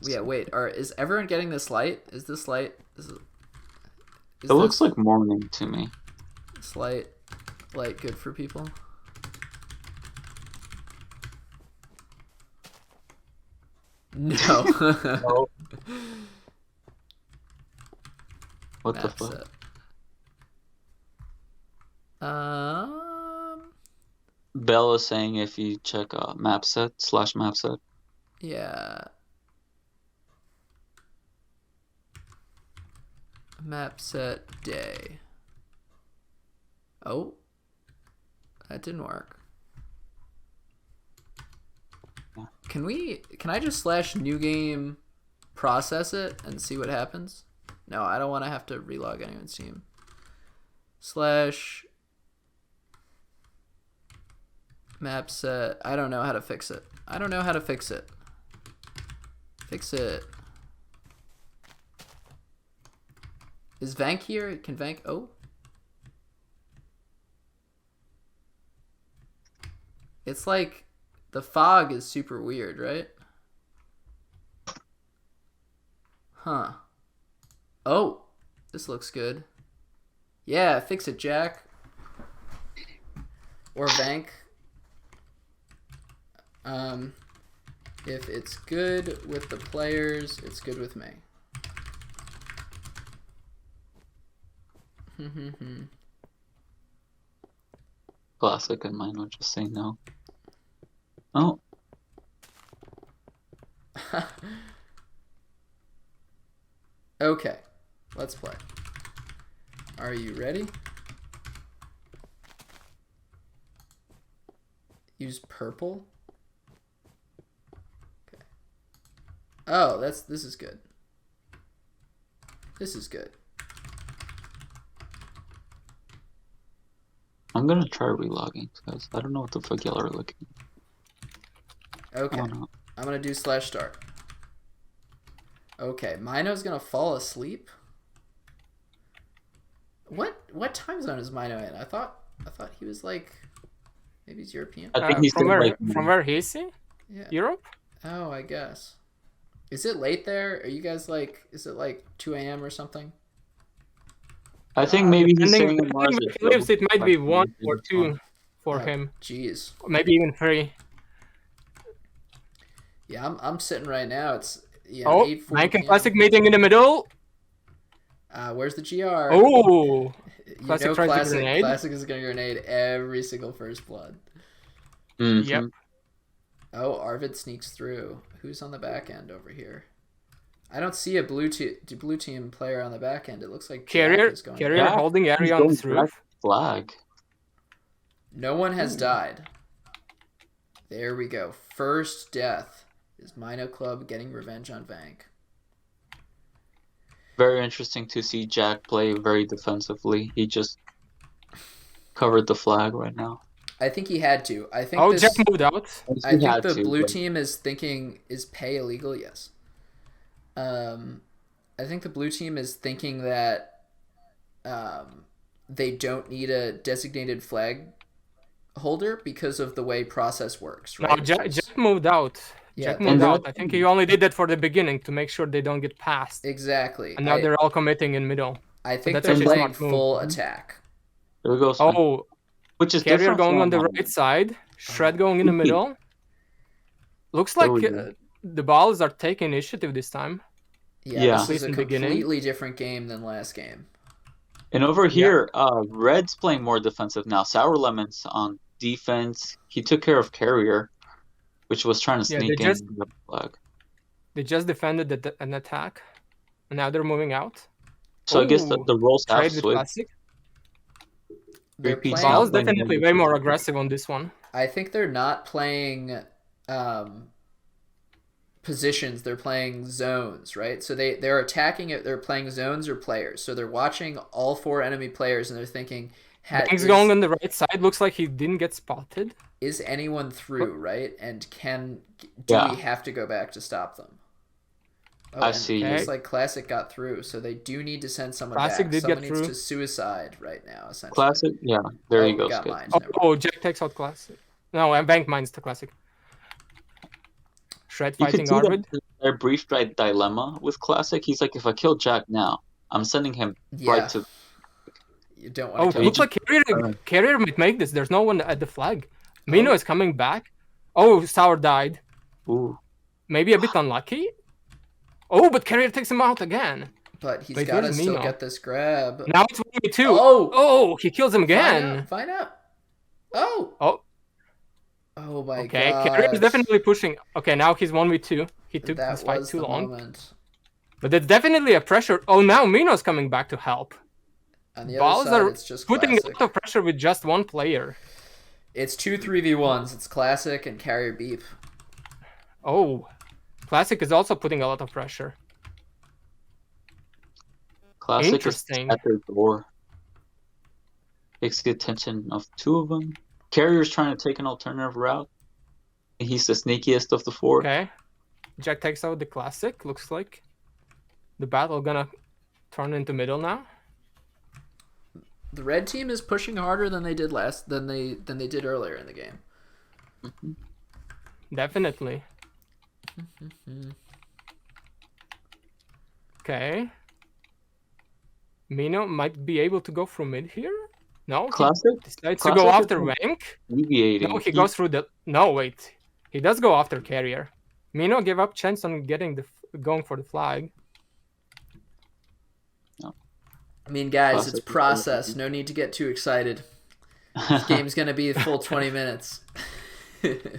Yeah. Wait. Is everyone getting this light? Is this light? Is It looks like morning to me. this light good for people? No. No. What the Map fuck? set. Ballas saying if you check map set / map set. Yeah. Map set day. Oh. That didn't work. Yeah. Can I just / new game process it and see what happens? No, I don't want to have to relog anyone's team. / map set. I don't know how to fix it. I don't know how to fix it. Fix it. Is Vank here? Can Vank... Oh. It's like the fog is super weird, right? Huh. Oh. This looks good. Yeah, fix it, Jack. Or Vank. If it's good with the players, it's good with me. Classic and mine would just say no. Oh. Okay, let's play. Are you ready? Use purple. Okay. Oh, this is good. This is good. I'm gonna try relogging because I don't know what the fuck y'all are looking. Okay. Oh, no. I'm gonna do /start. Okay, Mino's gonna fall asleep. What time zone is Mino in? I thought he was like, maybe he's European. I think he's from still where like from where is he? Yeah. Europe? Oh, I guess. Is it late there? Are you guys like? Is it like 2 a.m. or something? I think maybe he's Depending saying it more as where a he lives, it might be like, 1 or 2 for Oh, him. Jeez. Maybe even 3. Yeah, I'm sitting right now. It's Oh, 8:40 Mike and p.m. Classic meeting in the middle. Where's the GR? Oh, You Classic know, tries the classic grenade. Classic is gonna grenade every single first blood. Mhm. Yep. Oh, Arvid sneaks through. Who's on the back end over here? I don't see a blue team player on the back end. It looks like Jack is going. Carrier Yeah, holding he's area on going this roof. Flag. No one has died. There we go. First death is Mino Club getting revenge on Vank. Very interesting to see Jack play very defensively. He just covered the flag right now. I think he had to. I think Oh, this. Jack moved out. I He think had the to, blue but- team is thinking, is pay illegal? Yes. I think the blue team is thinking that they don't need a designated flag holder because of the way process works, right? No, Jack moved out. Yeah, Jack moved they're- out. I think he only did that for the beginning to make sure they don't get past. Exactly. And now they're all committing in middle. I think that's they're actually a playing smart move. full attack. There we go. Sven. Oh, Which is Carrier different going from, on the right side. Shred going in the middle. Looks There like we go. the Balls are taking initiative this time. Yeah. This is a In the beginning. completely different game than last game. And over here, Red's playing more defensive now. Sour Lemon's on defense. He took care of Carrier, which was trying to Yeah, they sneak just- in the flag. They just defended an attack, and now they're moving out. So I guess the Ooh, roles have trade with switched. classic. They're 3P playing. Ballas playing definitely heavy. way more aggressive on this one. I think they're not playing positions. They're playing zones, right? So they're attacking it. They're playing zones or players. So they're watching all 4 enemy players and they're thinking, Bank's going on the right side. Looks like he didn't get spotted. is anyone through, right? And do Yeah. we have to go back to stop them? Oh, I and see. It looks Okay. like Classic got through, so they do need to send someone Classic back. did Someone get needs through. to suicide right now, essentially. Classic, yeah. There Oh, you we go. got Skid. mines. Oh, Never mind. Jack takes out classic. No, and Bank mines the classic. Shred You can fighting see Arvid. their brief dilemma with Classic. He's like, if I kill Jack now, I'm sending him Yeah. right to. You don't Oh, want to it kill looks him. like Carrier might make this. There's no one at the flag. Mino Oh. is coming back. Oh, Sour died. Ooh. Maybe a bit unlucky. Oh, but Carrier takes him out again. But he's Wait, got to where's still Mino? get this grab. Now it's 1v2. Oh! Oh, he kills him again. Find out. Oh! Oh, Oh my okay. god. Carrier's definitely pushing. Okay, now he's 1v2. He took That this fight was too the long. moment. But it's definitely a pressure. Oh, now Mino's coming back to help. On the Ballas other side, are it's just putting Classic. a lot of pressure with just one player. It's 2 3v1s. It's Classic and Carrier Beep. Oh, Classic is also putting a lot of pressure. Classic is Interesting. at their door. Takes the attention of 2 of them. Carrier's trying to take an alternative route. He's the sneakiest of the 4. Okay. Jack takes out the Classic. Looks like the battle gonna turn into middle now. The red team is pushing harder than they did than they did earlier in the game. Definitely. Okay. Mino might be able to go through mid here. No, Classic he decides to go Classic after is Rank. deviating. No, he goes through the. No, wait. He does go after Carrier. Mino gave up chance on getting going for the flag. I mean, guys, Classic it's is process. No need to get too excited. This game's gonna be a full 20 minutes.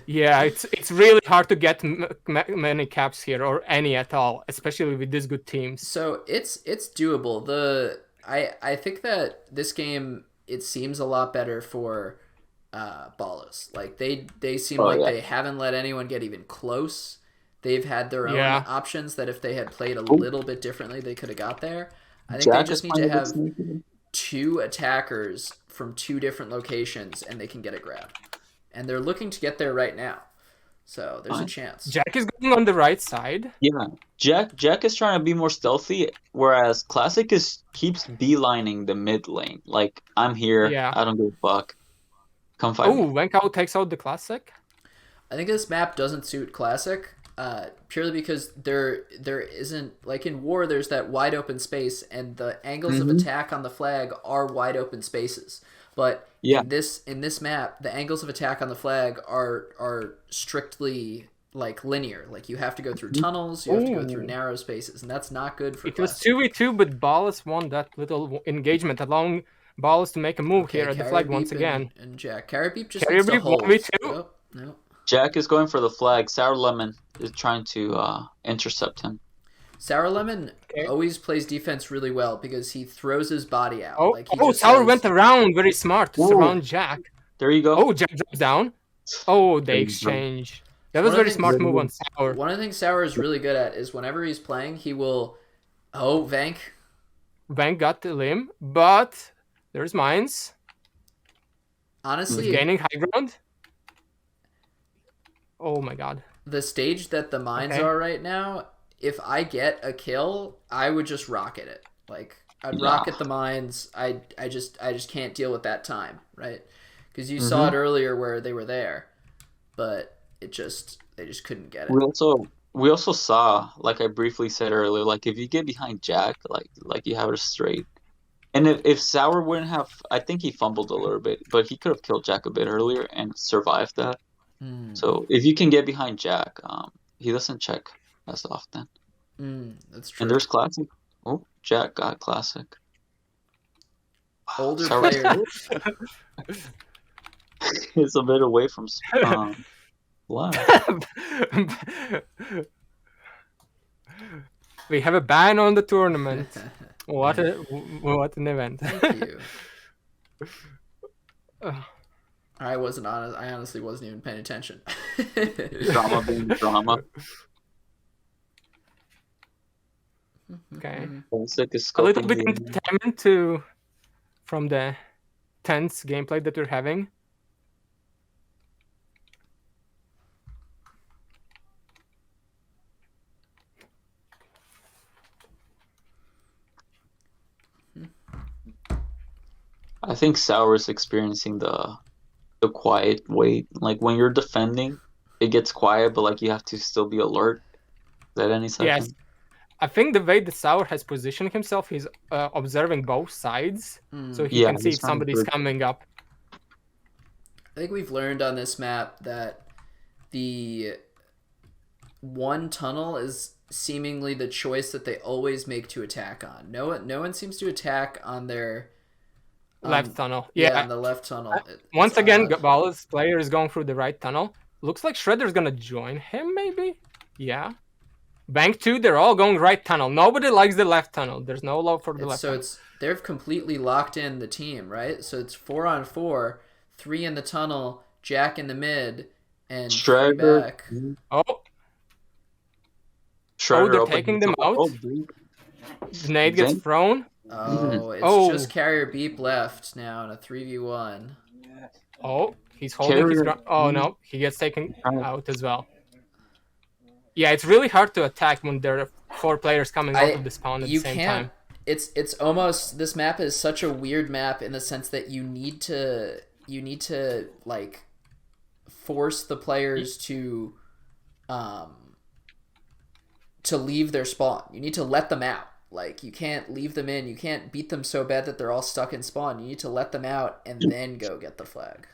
Yeah, it's really hard to get many caps here or any at all, especially with these good teams. So it's doable. I think that this game, it seems a lot better for Ballas. Like they seem like yeah. they haven't let anyone get even close. They've had their own Yeah. options that if they had played a little bit differently, they could have got there. I think they Jack just is need to playing a bit have sneaky. 2 attackers from 2 different locations and they can get a grab. And they're looking to get there right now. So there's a Fine. chance. Jack is going on the right side. Yeah, Jack is trying to be more stealthy, whereas Classic keeps beelining the mid lane. Like, I'm here. Yeah. I don't give a fuck. Come fight Oh, me. Wenkao takes out the Classic. I think this map doesn't suit Classic, purely because there isn't, like in War, there's that wide open space, and the angles of attack on the flag are wide open spaces. But Yeah. in this map, the angles of attack on the flag are strictly like linear. Like you have to go through tunnels, you have to go through Ooh. narrow spaces, and that's not good for It was Classic. 2v2, but Ballas won that little engagement, allowing Ballas to make a move here at the Carrier flag once Beep again. and Jack. Carrier Beep just Carrier needs to Beep, hold. 1v2. Oh, no. Jack is going for the flag. Sour Lemon is trying to intercept him. Sour Lemon Okay. always plays defense really well because he throws his body out. Oh, Like he just Sour says- went around. Very smart to Ooh. surround Jack. There you go. Oh, Jack drops down. Oh, There they you go. exchange. That was One of very the smart things- move on Sour. One of the things Sour is really good at is whenever he's playing, he will. Oh, Vank. Bank got the limb, but there's mines. He's Honestly, gaining high ground. Oh my god. the stage that the mines Okay. are right now, if I get a kill, I would just rocket it. Like I'd Yeah. rocket the mines. I just can't deal with that time, right? Because you saw it earlier where they were there, but they just couldn't get it. We also saw, like I briefly said earlier, like if you get behind Jack, like you have it straight. And if Sour wouldn't have, I think he fumbled a little bit, but he could have killed Jack a bit earlier and survived that. So if you can get behind Jack, he doesn't check as often. That's true. And there's Classic. Oh, Jack got Classic. Older Sour- player. It's a bit away from Blood. We have a ban on the tournament. What an event. Thank you. Ugh. I honestly wasn't even paying attention. Drama being drama. Okay. Classic is A little scoping bit the enemy. entertainment from the tense gameplay that we're having. I think Sour is experiencing the quiet wait. Like when you're defending, it gets quiet, but like you have to still be alert at any second. Yes. I think the way the Sour has positioned himself, he's observing both sides, so he Yeah, can see he's if trying to somebody's prove- coming up. I think we've learned on this map that the one tunnel is seemingly the choice that they always make to attack on. No one seems to attack on their Left tunnel. Yeah, Yeah. on the left tunnel. Once It's again, odd. Ballas player is going through the right tunnel. Looks like Shredder's gonna join him, maybe? Yeah. Bank 2, they're all going right tunnel. Nobody likes the left tunnel. There's no love for the left tunnel. They've completely locked in the team, right? So it's 4-on-4, 3 in the tunnel, Jack in the mid, and 3 Shredder. back. Oh, Shredder they're open taking himself. them out? Oh, dude. the nade gets Zen- thrown. Oh, it's Oh. just Carrier Beep left now in a 3v1. Oh, he's holding his Carrier- ground. Oh no, he gets taken Oh. out as well. Yeah, it's really hard to attack when there are 4 players coming out of the spawn at the You same can't. time. It's almost, this map is such a weird map in the sense that you need to like force the players to leave their spawn. You need to let them out. Like, you can't leave them in. You can't beat them so bad that they're all stuck in spawn. You need to let them out and then go get the flag.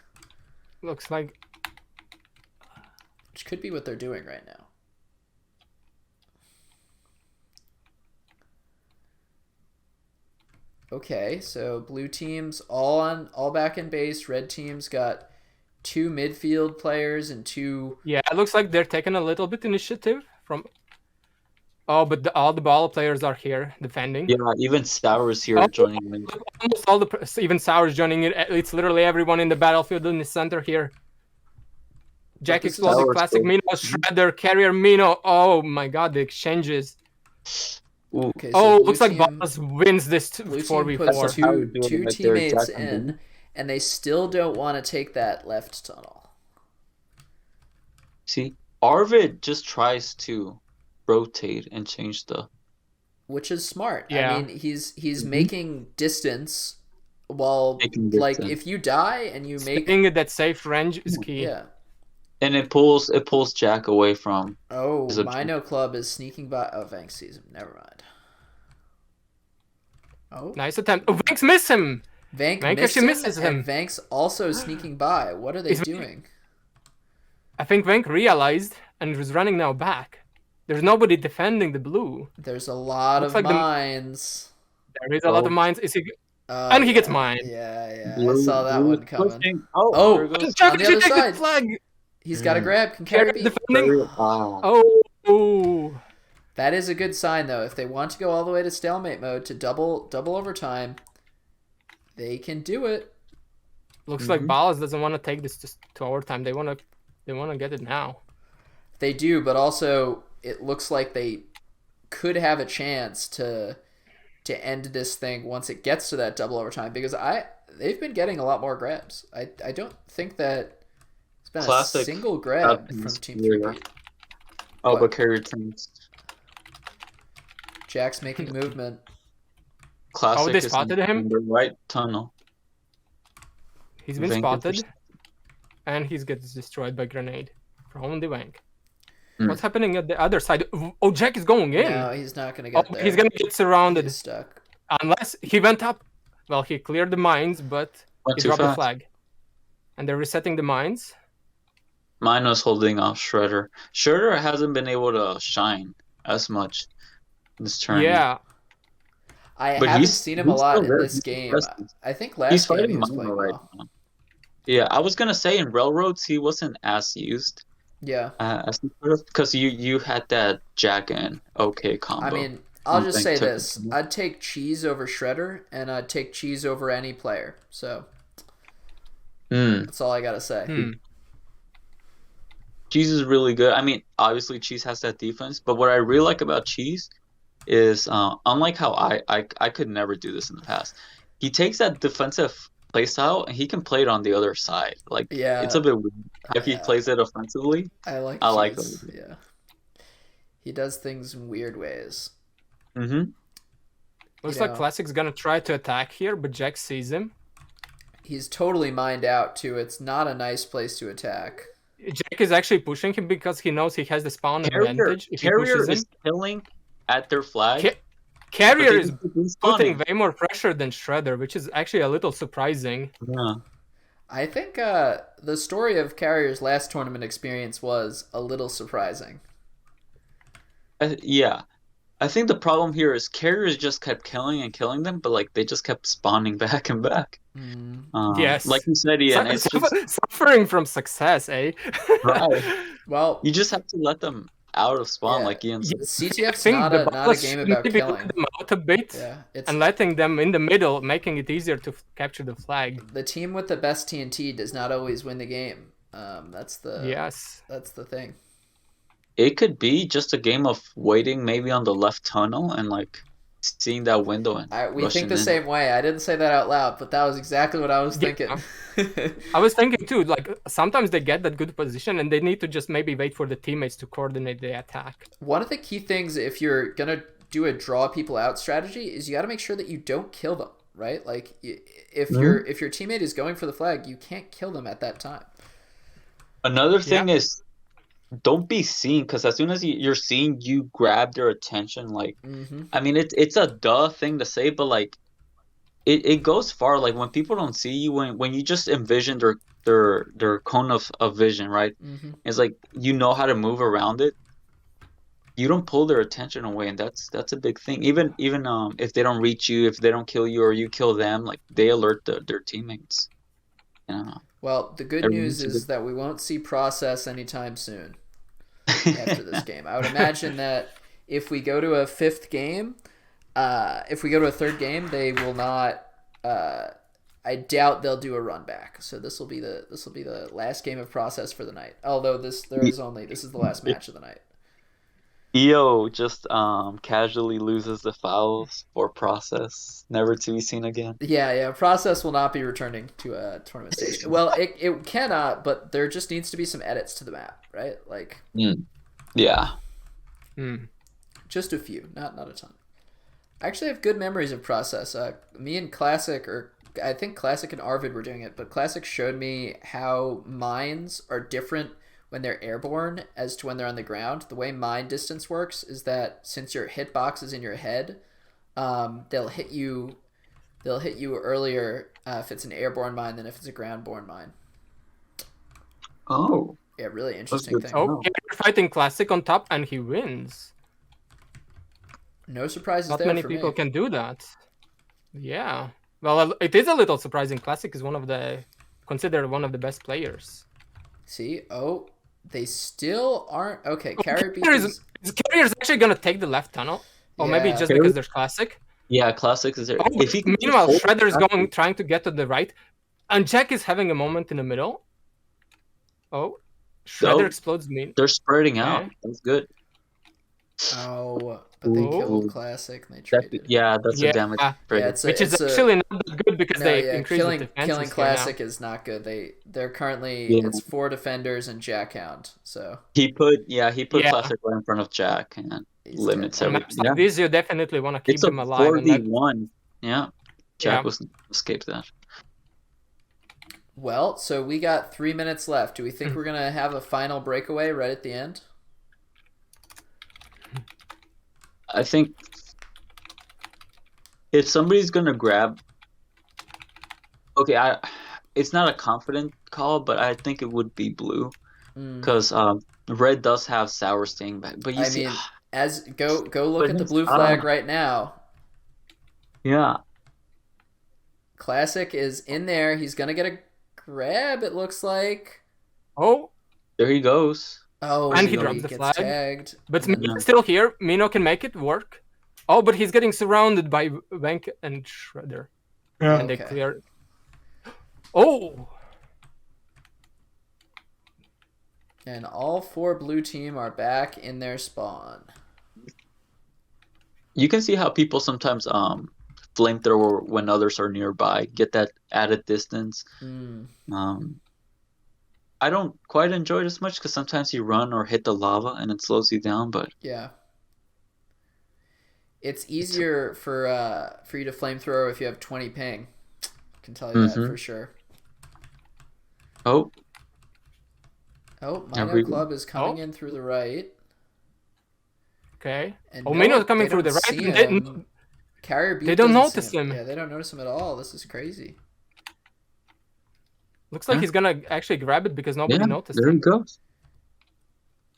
Looks like Which could be what they're doing right now. Okay, so blue teams all back in base. Red team's got 2 midfield players and 2. yeah, it looks like they're taking a little bit initiative from. Oh, but all the ball players are here defending. Yeah, even Sour is here Oh. joining in. Almost all even Sour's joining it. It's literally everyone in the battlefield in the center here. Jack this is- Explosive, Sour's Classic good. Mino, Shredder, Carrier Mino. Oh my god, the exchanges. Ooh. Okay, so Oh, blue looks like team- Ballas wins this Blue team 4v4. puts That's how we do it two right there, teammates Jack and in, Blue. and they still don't want to take that left tunnel. See, Arvid just tries to rotate and change the. Which is smart. Yeah. I mean, he's making distance while, Making like, distance. if you die and you make Staying at that safe range is key. yeah. And it pulls Jack away from. Oh, Is it- Mino Club is sneaking by. Oh, Vank sees him. Never mind. Oh, Nice attempt. Oh, Vanks miss him. Vank Vank missed actually him, misses and him. Vank's also sneaking by. What are they Is- doing? I think Vank realized and is running now back. There's nobody defending the blue. There's a lot Looks of like the- mines. There is a lot of mines. Is he? Oh, And he gets yeah. mine. Yeah, I Blue- saw that Blue one coming. pushing. Oh, Oh, there it goes. Jack on the actually other takes side. the flag. He's got a grab. Can carry Carrier beat. defending. Wow. Oh. That is a good sign, though. If they want to go all the way to stalemate mode to double overtime, they can do it. Looks like Ballas doesn't want to take this to overtime. They want to get it now. They do, but also it looks like they could have a chance to end this thing once it gets to that double overtime, because they've been getting a lot more grabs. I don't think that it's been Classic a single grab outcomes. from Team Yeah. 3. Oh, What? but carrier turns. Jack's making movement. Classic. they is spotted him? in the right tunnel. He's been Vank spotted, is- and he gets destroyed by grenade from the Vank. Hmm. What's happening at the other side? Oh, Jack is going in. No, he's not going to Oh, get there. he's gonna get surrounded. He's stuck. Unless he went up. Well, he cleared the mines, but Went he too dropped the fast. flag. And they're resetting the mines. Mine was holding off Shredder. Shredder hasn't been able to shine as much this tournament. Yeah. I But haven't he's- seen him a he's lot still in there. this He's game. impressive. I think He's last game he fighting was Mino playing right well. now. Yeah, I was gonna say in Railroads he wasn't as used, Yeah. Because you had that Jack and OK combo. I mean, I'll just Something say took- this: I'd take cheese over Shredder, and I'd take cheese over any player. So Hmm. that's all I gotta say. Cheese is really good. I mean, obviously Cheese has that defense, but what I really like about Cheese is unlike how I could never do this in the past. He takes that defensive play style and he can play it on the other side. Like it's Yeah, a bit weird how he yeah. plays it offensively. I like I like cheese. it. Yeah, he does things in weird ways. Mm-hmm. Looks You like know. Classic's gonna try to attack here, but Jack sees him. He's totally mined out too. It's not a nice place to attack. Jack is actually pushing him because he knows he has the spawn Carrier advantage if he pushes him. is killing at their flag. Carrier but is they keep putting respawning. way more pressure than Shredder, which is actually a little surprising. Yeah. I think the story of Carrier's last tournament experience was a little surprising. Yeah. I think the problem here is carriers just kept killing and killing them, but like they just kept spawning back and back. Yes. Like you said, Ian, it's just Suffering from success, eh? right. Well, You just have to let them out of spawn, Yeah. like Ian said. I CTF's think not the a Ballas game should about maybe killing. let them out a bit Yeah, it's and letting them in the middle, making it easier to capture the flag. the team with the best TNT does not always win the game. That's the Yes. That's the thing. It could be just a game of waiting maybe on the left tunnel and like seeing that window and We think rushing the in. same way. I didn't say that out loud, but that was exactly what I was thinking. I was thinking too, like sometimes they get that good position and they need to just maybe wait for the teammates to coordinate the attack. One of the key things if you're gonna do a draw people out strategy is you got to make sure that you don't kill them, right? Like if your teammate is going for the flag, you can't kill them at that time. Another thing is don't be seen, because as soon as you're seen, you grab their attention. Like, I mean, it's a duh thing to say, but like, it goes far. Like when people don't see you, when you just envision their cone of vision, right? It's like you know how to move around it. You don't pull their attention away, and that's a big thing. Even if they don't reach you, if they don't kill you, or you kill them, like they alert their teammates. You know. Well, the good news is that we won't see process anytime soon after this game. I would imagine that if we go to a fifth game, if we go to a third game, they will not. I doubt they'll do a run back. So this will be the last game of process for the night. Although this is the last match of the night. EO just casually loses the fouls for process, never to be seen again. Yeah. Process will not be returning to a tournament stage. Well, it cannot, but there just needs to be some edits to the map, right? Like, yeah, just a few, not a ton. I actually have good memories of process. Me and Classic, or I think Classic and Arvid were doing it, but Classic showed me how mines are different when they're airborne as to when they're on the ground. The way mine distance works is that since your hitbox is in your head, they'll hit you earlier if it's an airborne mine than if it's a ground-borne mine. Oh. Yeah, really interesting thing. Oh, you're fighting Classic on top and he wins. No surprises Not there many for people me. can do that. Yeah. Well, it is a little surprising. Classic is considered one of the best players. See? Oh, they still aren't. Okay, Carrier Carrier's actually going to take the left tunnel. Or maybe just because there's Classic. Yeah, Classic is there. Oh, meanwhile, Shredder is trying to get to the right. And Jack is having a moment in the middle. Oh, Shredder explodes me. They're spreading out. That's good. Oh, but they killed Classic and they traded. That's a damage. Which is actually not that good because they increased the defense. Killing Classic is not good. They're currently it's 4 defenders and Jackhound. So he put Classic right in front of Jack and limits everything. Like this, you definitely want to keep them alive. It's a 4v1. Yeah, Jack was escaped that. Well, so we got 3 minutes left. Do we think we're gonna have a final breakaway right at the end? I think if somebody's gonna grab, it's not a confident call, but I think it would be blue, because red does have sour staying back. But go look at the blue flag right now. Yeah. Classic is in there. He's gonna get a grab. It looks like. Oh, there he goes. Oh, And he no, drops the gets flag. tagged. But And Mino's still here. Mino can make it work. Oh, but he's getting surrounded by Vank and Shredder. And they Okay. clear. Oh! And all 4 blue team are back in their spawn. You can see how people sometimes flamethrower when others are nearby, get that added distance. Mm. I don't quite enjoy it as much because sometimes you run or hit the lava and it slows you down, but Yeah. It's easier for you to flamethrower if you have 20 ping. I can tell you that for sure. Oh, Oh, There Mino we go. Club is coming in through the right. Okay. And Oh, no, Mino's coming they through the don't right. see and him. Carrier Beat they don't doesn't notice see him. Yeah, they don't notice him at all. This is crazy. Looks like Yeah. he's gonna actually grab it because nobody yeah, noticed there him. he goes.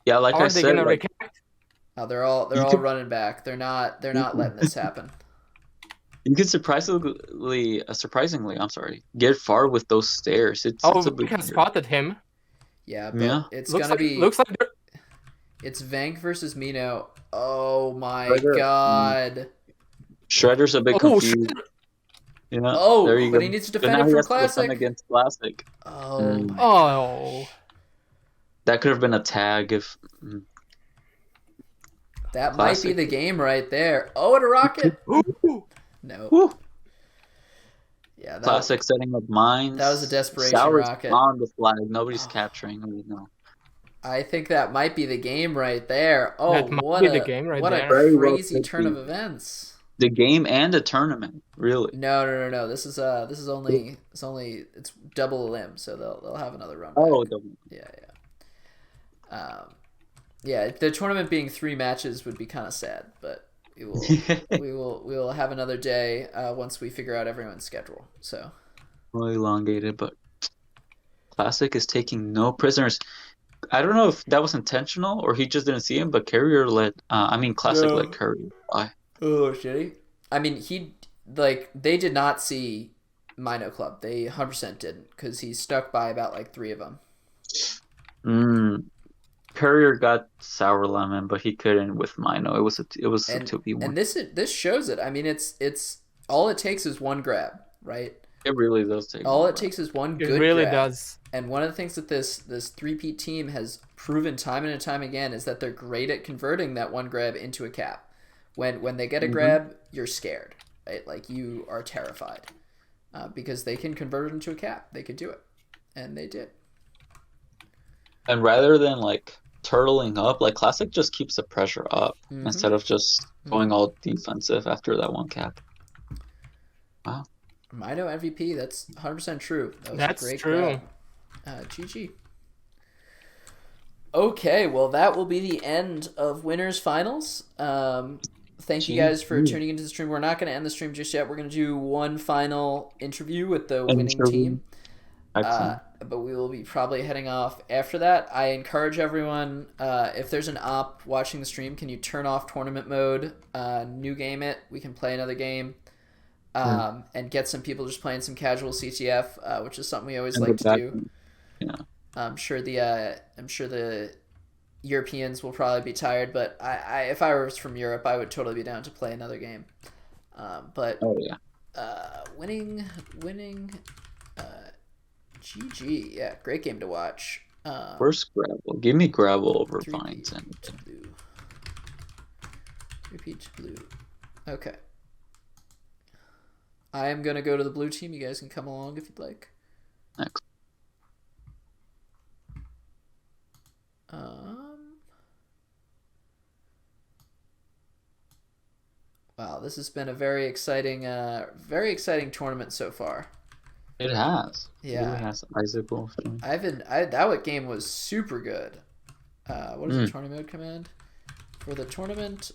Yeah, like How I are they said, gonna like, reconnect? They're all You all could- running back. They're not letting this happen. you can surprisingly, I'm sorry, get far with those stairs. It's Oh, a big Vank has deal. spotted him. Yeah, but Yeah. it's Looks gonna like, be looks like they're- it's Vank versus Mino. Oh my Shredder. god. Shredder's a bit Oh, confused. Shredder. Yeah, Oh, there you but go. he needs to So defend now it he from has to defend Classic. against Classic. Oh Mm. my Oh. That could have been a tag if. That might be Classic. the game right there. Oh, and a rocket. No. Whew. Yeah, that Classic setting up mines. that was a desperation Sour's rocket. on the flag. Nobody's Oh. capturing. No. I think that might be the game right there. Oh, That might what be a the game right what there. a Very well crazy could turn of be. events. The game and the tournament, really. No. This is only it's double a limb, so they'll have another run. Oh, Back. Yeah. The tournament being 3 matches would be kind of sad, but we will have another day once we figure out everyone's schedule. So well elongated, but Classic is taking no prisoners. I don't know if that was intentional or he just didn't see him, but Carrier Classic No. let Carrier fly. oh shitty. I mean, they did not see Mino Club. They 100% didn't because he stuck by about like 3 of them. Carrier got Sour Lemon, but he couldn't with Mino. It was a 2v1. And this shows it. I mean, it's all it takes is one grab, right? It really does take All one, it takes is one It good really grab. does. And one of the things that this 3P team has proven time and time again is that they're great at converting that one grab into a cap. When they get a grab, you're scared, right? Like you are terrified because they can convert it into a cap. They could do it, and they did. And rather than like turtling up, like Classic just keeps the pressure up instead of just going all defensive after that one cap. Wow. Mino MVP, that's 100% true. That was That's a great true. grab. GG. Okay, well, that will be the end of Winners Finals. Thank you guys for tuning into the stream. We're not going to end the stream just yet. We're going to do one final interview with the winning team. But we will be probably heading off after that. I encourage everyone, if there's an op watching the stream, can you turn off tournament mode, new game it, we can play another game, and get some people just playing some casual CTF, which is something we always like to do. Yeah. I'm sure the Europeans will probably be tired, but I if I was from Europe, I would totally be down to play another game. But winning, GG, yeah, great game to watch. Where's Gravel? Give me Gravel over 3P Vines. to blue. 3P to blue. Okay. I am gonna go to the blue team. You guys can come along if you'd like. Next. Wow, this has been a very exciting tournament so far. It has. Yeah. It really has. Isaac Wolf. That game was super good. What is the tournament mode command? For the tournament,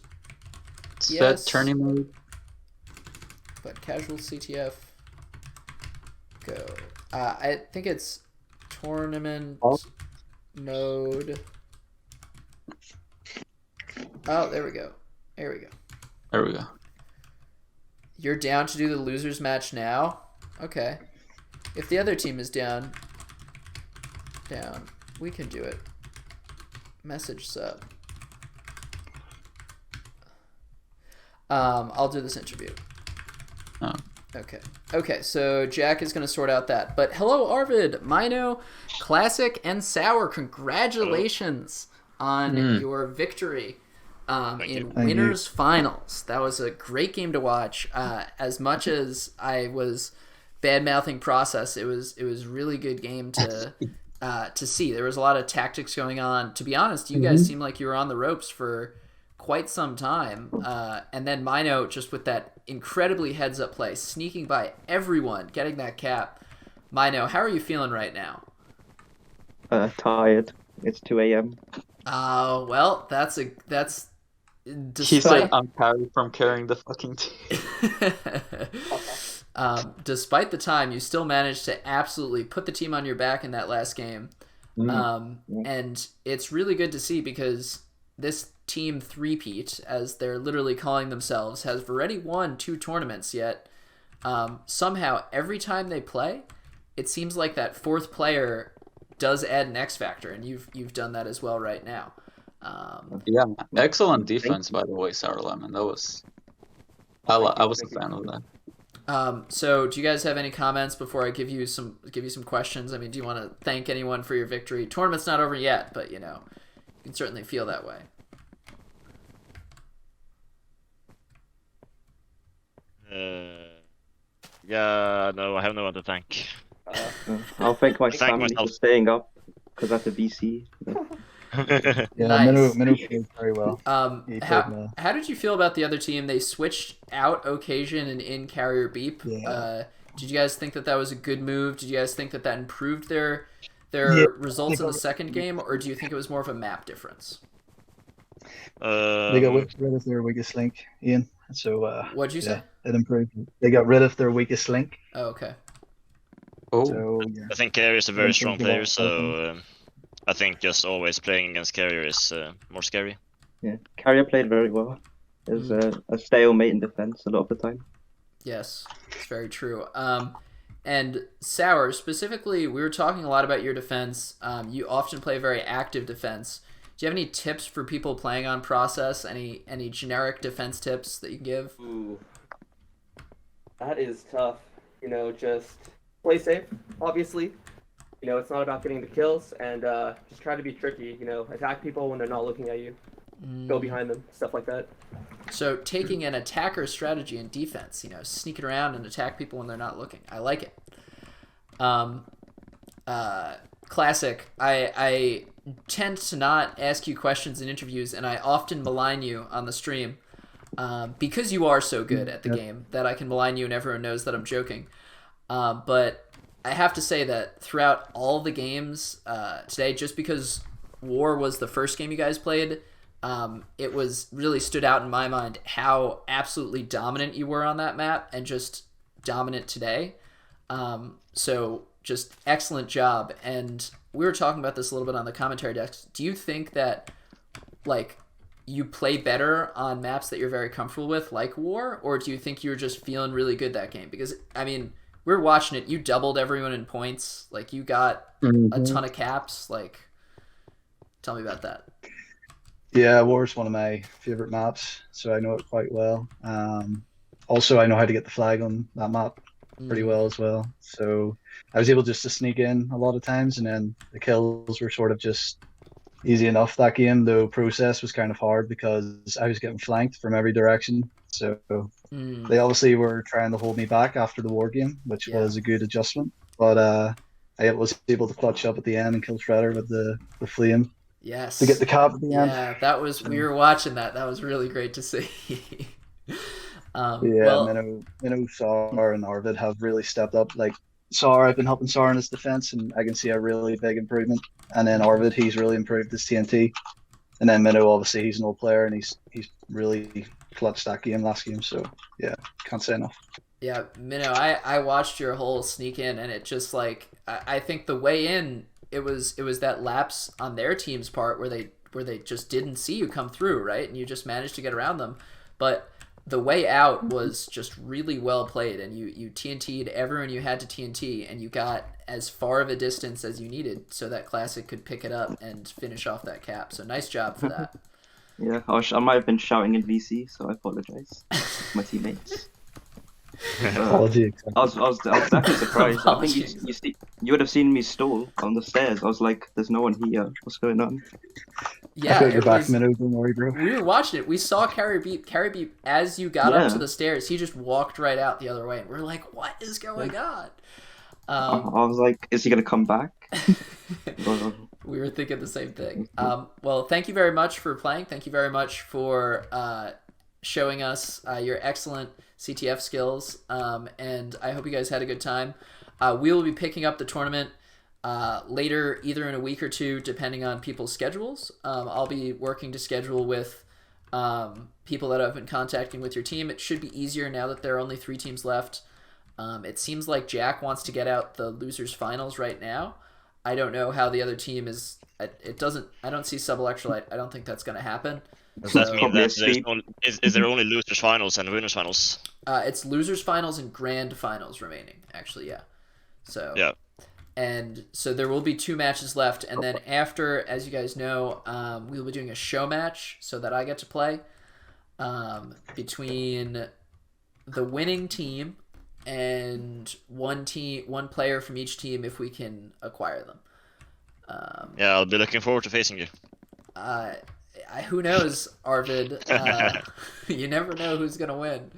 Set tourney mode. but casual CTF, go. I think it's tournament mode. Oh, there we go. There we go. You're down to do the losers match now? Okay. If the other team is down, we can do it. Message sub. I'll do this interview. Oh. Okay, so Jack is going to sort out that. But hello, Arvid, Mino, Classic, and Sour. Congratulations on your victory in Winners Finals. That was a great game to watch. As much as I was bad-mouthing Process, it was really good game to see. There was a lot of tactics going on. To be honest, you guys seemed like you were on the ropes for quite some time, and then Mino just with that incredibly heads-up play, sneaking by everyone, getting that cap. Mino, how are you feeling right now? Tired. It's 2 a.m. Well, that's He said, despite "I'm tired from carrying the fucking team." despite the time, you still managed to absolutely put the team on your back in that last game, and it's really good to see because this team three-peat, as they're literally calling themselves, has already won 2 tournaments, yet somehow every time they play, it seems like that 4th player does add an X factor, and you've done that as well right now. Yeah, excellent defense, by the way, Sour Lemon. That was, I was a fan of that. So do you guys have any comments before I give you some questions? I mean, do you want to thank anyone for your victory? Tournament's not over yet, but you can certainly feel that way. Yeah, no, I have no one to thank. I'll thank my Thank family myself. for staying up because at the VC. Yeah, Nice. Minnow played very well. He played well. How did you feel about the other team? They switched out Occasion and in Carrier Beep. Yeah. Did you guys think that was a good move? Did you guys think that improved their Yeah, results in the second game, or do you think it was more of a map difference? They got rid of their weakest link, Ian. So What'd you say? it improved. They got rid of their weakest link. Oh, okay. Oh, So yeah. I think Carrier is a very don't strong think a lot player, of so I think just always playing against Carrier is more scary. Yeah, Carrier played very well. There's a stalemate in defense a lot of the time. Yes, it's very true. And Sour, specifically, we were talking a lot about your defense. You often play very active defense. Do you have any tips for people playing on Process? Any generic defense tips that you can give? Ooh, that is tough. Just play safe, obviously. It's not about getting the kills, and just try to be tricky. Attack people when they're not looking at you. Go behind them, stuff like that. So taking an attacker strategy in defense, sneaking around and attack people when they're not looking. I like it. Classic. I tend to not ask you questions in interviews, and I often malign you on the stream because you are so good at the game that I can malign you and everyone knows that I'm joking. But I have to say that throughout all the games today, just because War was the first game you guys played, it was really stood out in my mind how absolutely dominant you were on that map and just dominant today. So just excellent job. And we were talking about this a little bit on the commentary desk. Do you think that you play better on maps that you're very comfortable with, like War, or do you think you were just feeling really good that game? Because I mean, we were watching it. You doubled everyone in points. You got a ton of caps. Tell me about that. Yeah, War's one of my favorite maps, so I know it quite well. Also, I know how to get the flag on that map pretty well as well. So I was able just to sneak in a lot of times, and then the kills were sort of just easy enough that game, though Process was kind of hard because I was getting flanked from every direction. So they obviously were trying to hold me back after the War game, which was a good adjustment. But I was able to clutch up at the end and kill Shredder with the flame. Yes. To get the cap at the end. Yeah, that was, we were watching that. That was really great to see. Minnow, Sar, and Arvid have really stepped up. Sar, I've been helping Sar in his defense, and I can see a really big improvement. And then Arvid, he's really improved his TNT. And then Minnow, obviously, he's an old player, and he's really clutched that game last game. So, yeah, can't say enough. Yeah, Minnow, I watched your whole sneak in, and it just I think the way in, it was that lapse on their team's part where they just didn't see you come through, right? And you just managed to get around them. But the way out was just really well played, and you TNT'd everyone you had to TNT, and you got as far of a distance as you needed so that Classic could pick it up and finish off that cap. So nice job for that. Yeah, I might have been shouting in VC, so I apologize to my teammates. Apology. I was definitely surprised. I think Apologies. you would have seen me stall on the stairs. I was like, "There's no one here. What's going on?" I Yeah, got your it back was, minute, don't worry, bro. we were watching it. We saw Carry Beep as you got up Yeah. to the stairs. He just walked right out the other way, and we're like, "What is going on?" I was like, "Is he gonna come back?" We were thinking the same thing. Well, thank you very much for playing. Thank you very much for showing us your excellent CTF skills. And I hope you guys had a good time. We will be picking up the tournament later, either in a week or two, depending on people's schedules. I'll be working to schedule with people that I've been contacting with your team. It should be easier now that there are only 3 teams left. It seems like Jack wants to get out the losers finals right now. I don't know how the other team is. It doesn't. I don't see Sub Electrolyte. I don't think that's going to happen. Does that So, mean Probably a that there's sweep. is there only losers finals and winners finals? it's losers finals and grand finals remaining. Actually, yeah. So Yeah. And so there will be 2 matches left, and then after, as you guys know, we will be doing a show match so that I get to play between the winning team and one player from each team if we can acquire them. Yeah, I'll be looking forward to facing you. Who knows, Arvid? You never know who's gonna win.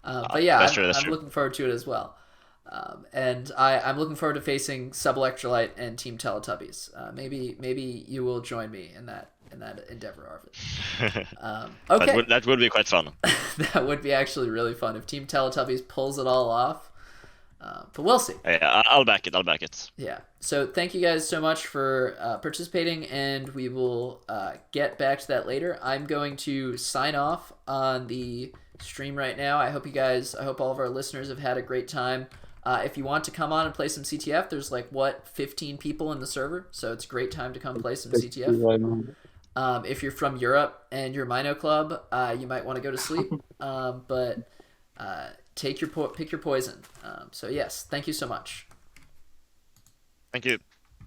But yeah, That's I'm true. looking forward to it as well. And I'm looking forward to facing Sub Electrolyte and Team Teletubbies. Maybe you will join me in that endeavor, Arvid. Okay. That would be quite fun. That would be actually really fun if Team Teletubbies pulls it all off. But we'll see. Yeah, I'll back it. Yeah. So thank you guys so much for participating, and we will get back to that later. I'm going to sign off on the stream right now. I hope all of our listeners have had a great time. If you want to come on and play some CTF, there's 15 people in the server, so it's a great time to come play some CTF. If you're from Europe and you're Mino Club, you might want to go to sleep. But pick your poison. So yes, thank you so much. Thank you.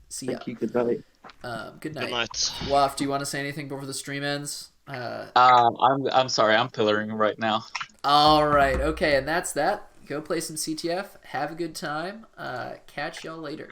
See ya. Thank you. Good night. Good night. Good night. Waff, do you want to say anything before the stream ends? I'm sorry, I'm pillaring right now. All right. Okay, and that's that. Go play some CTF. Have a good time. Catch y'all later.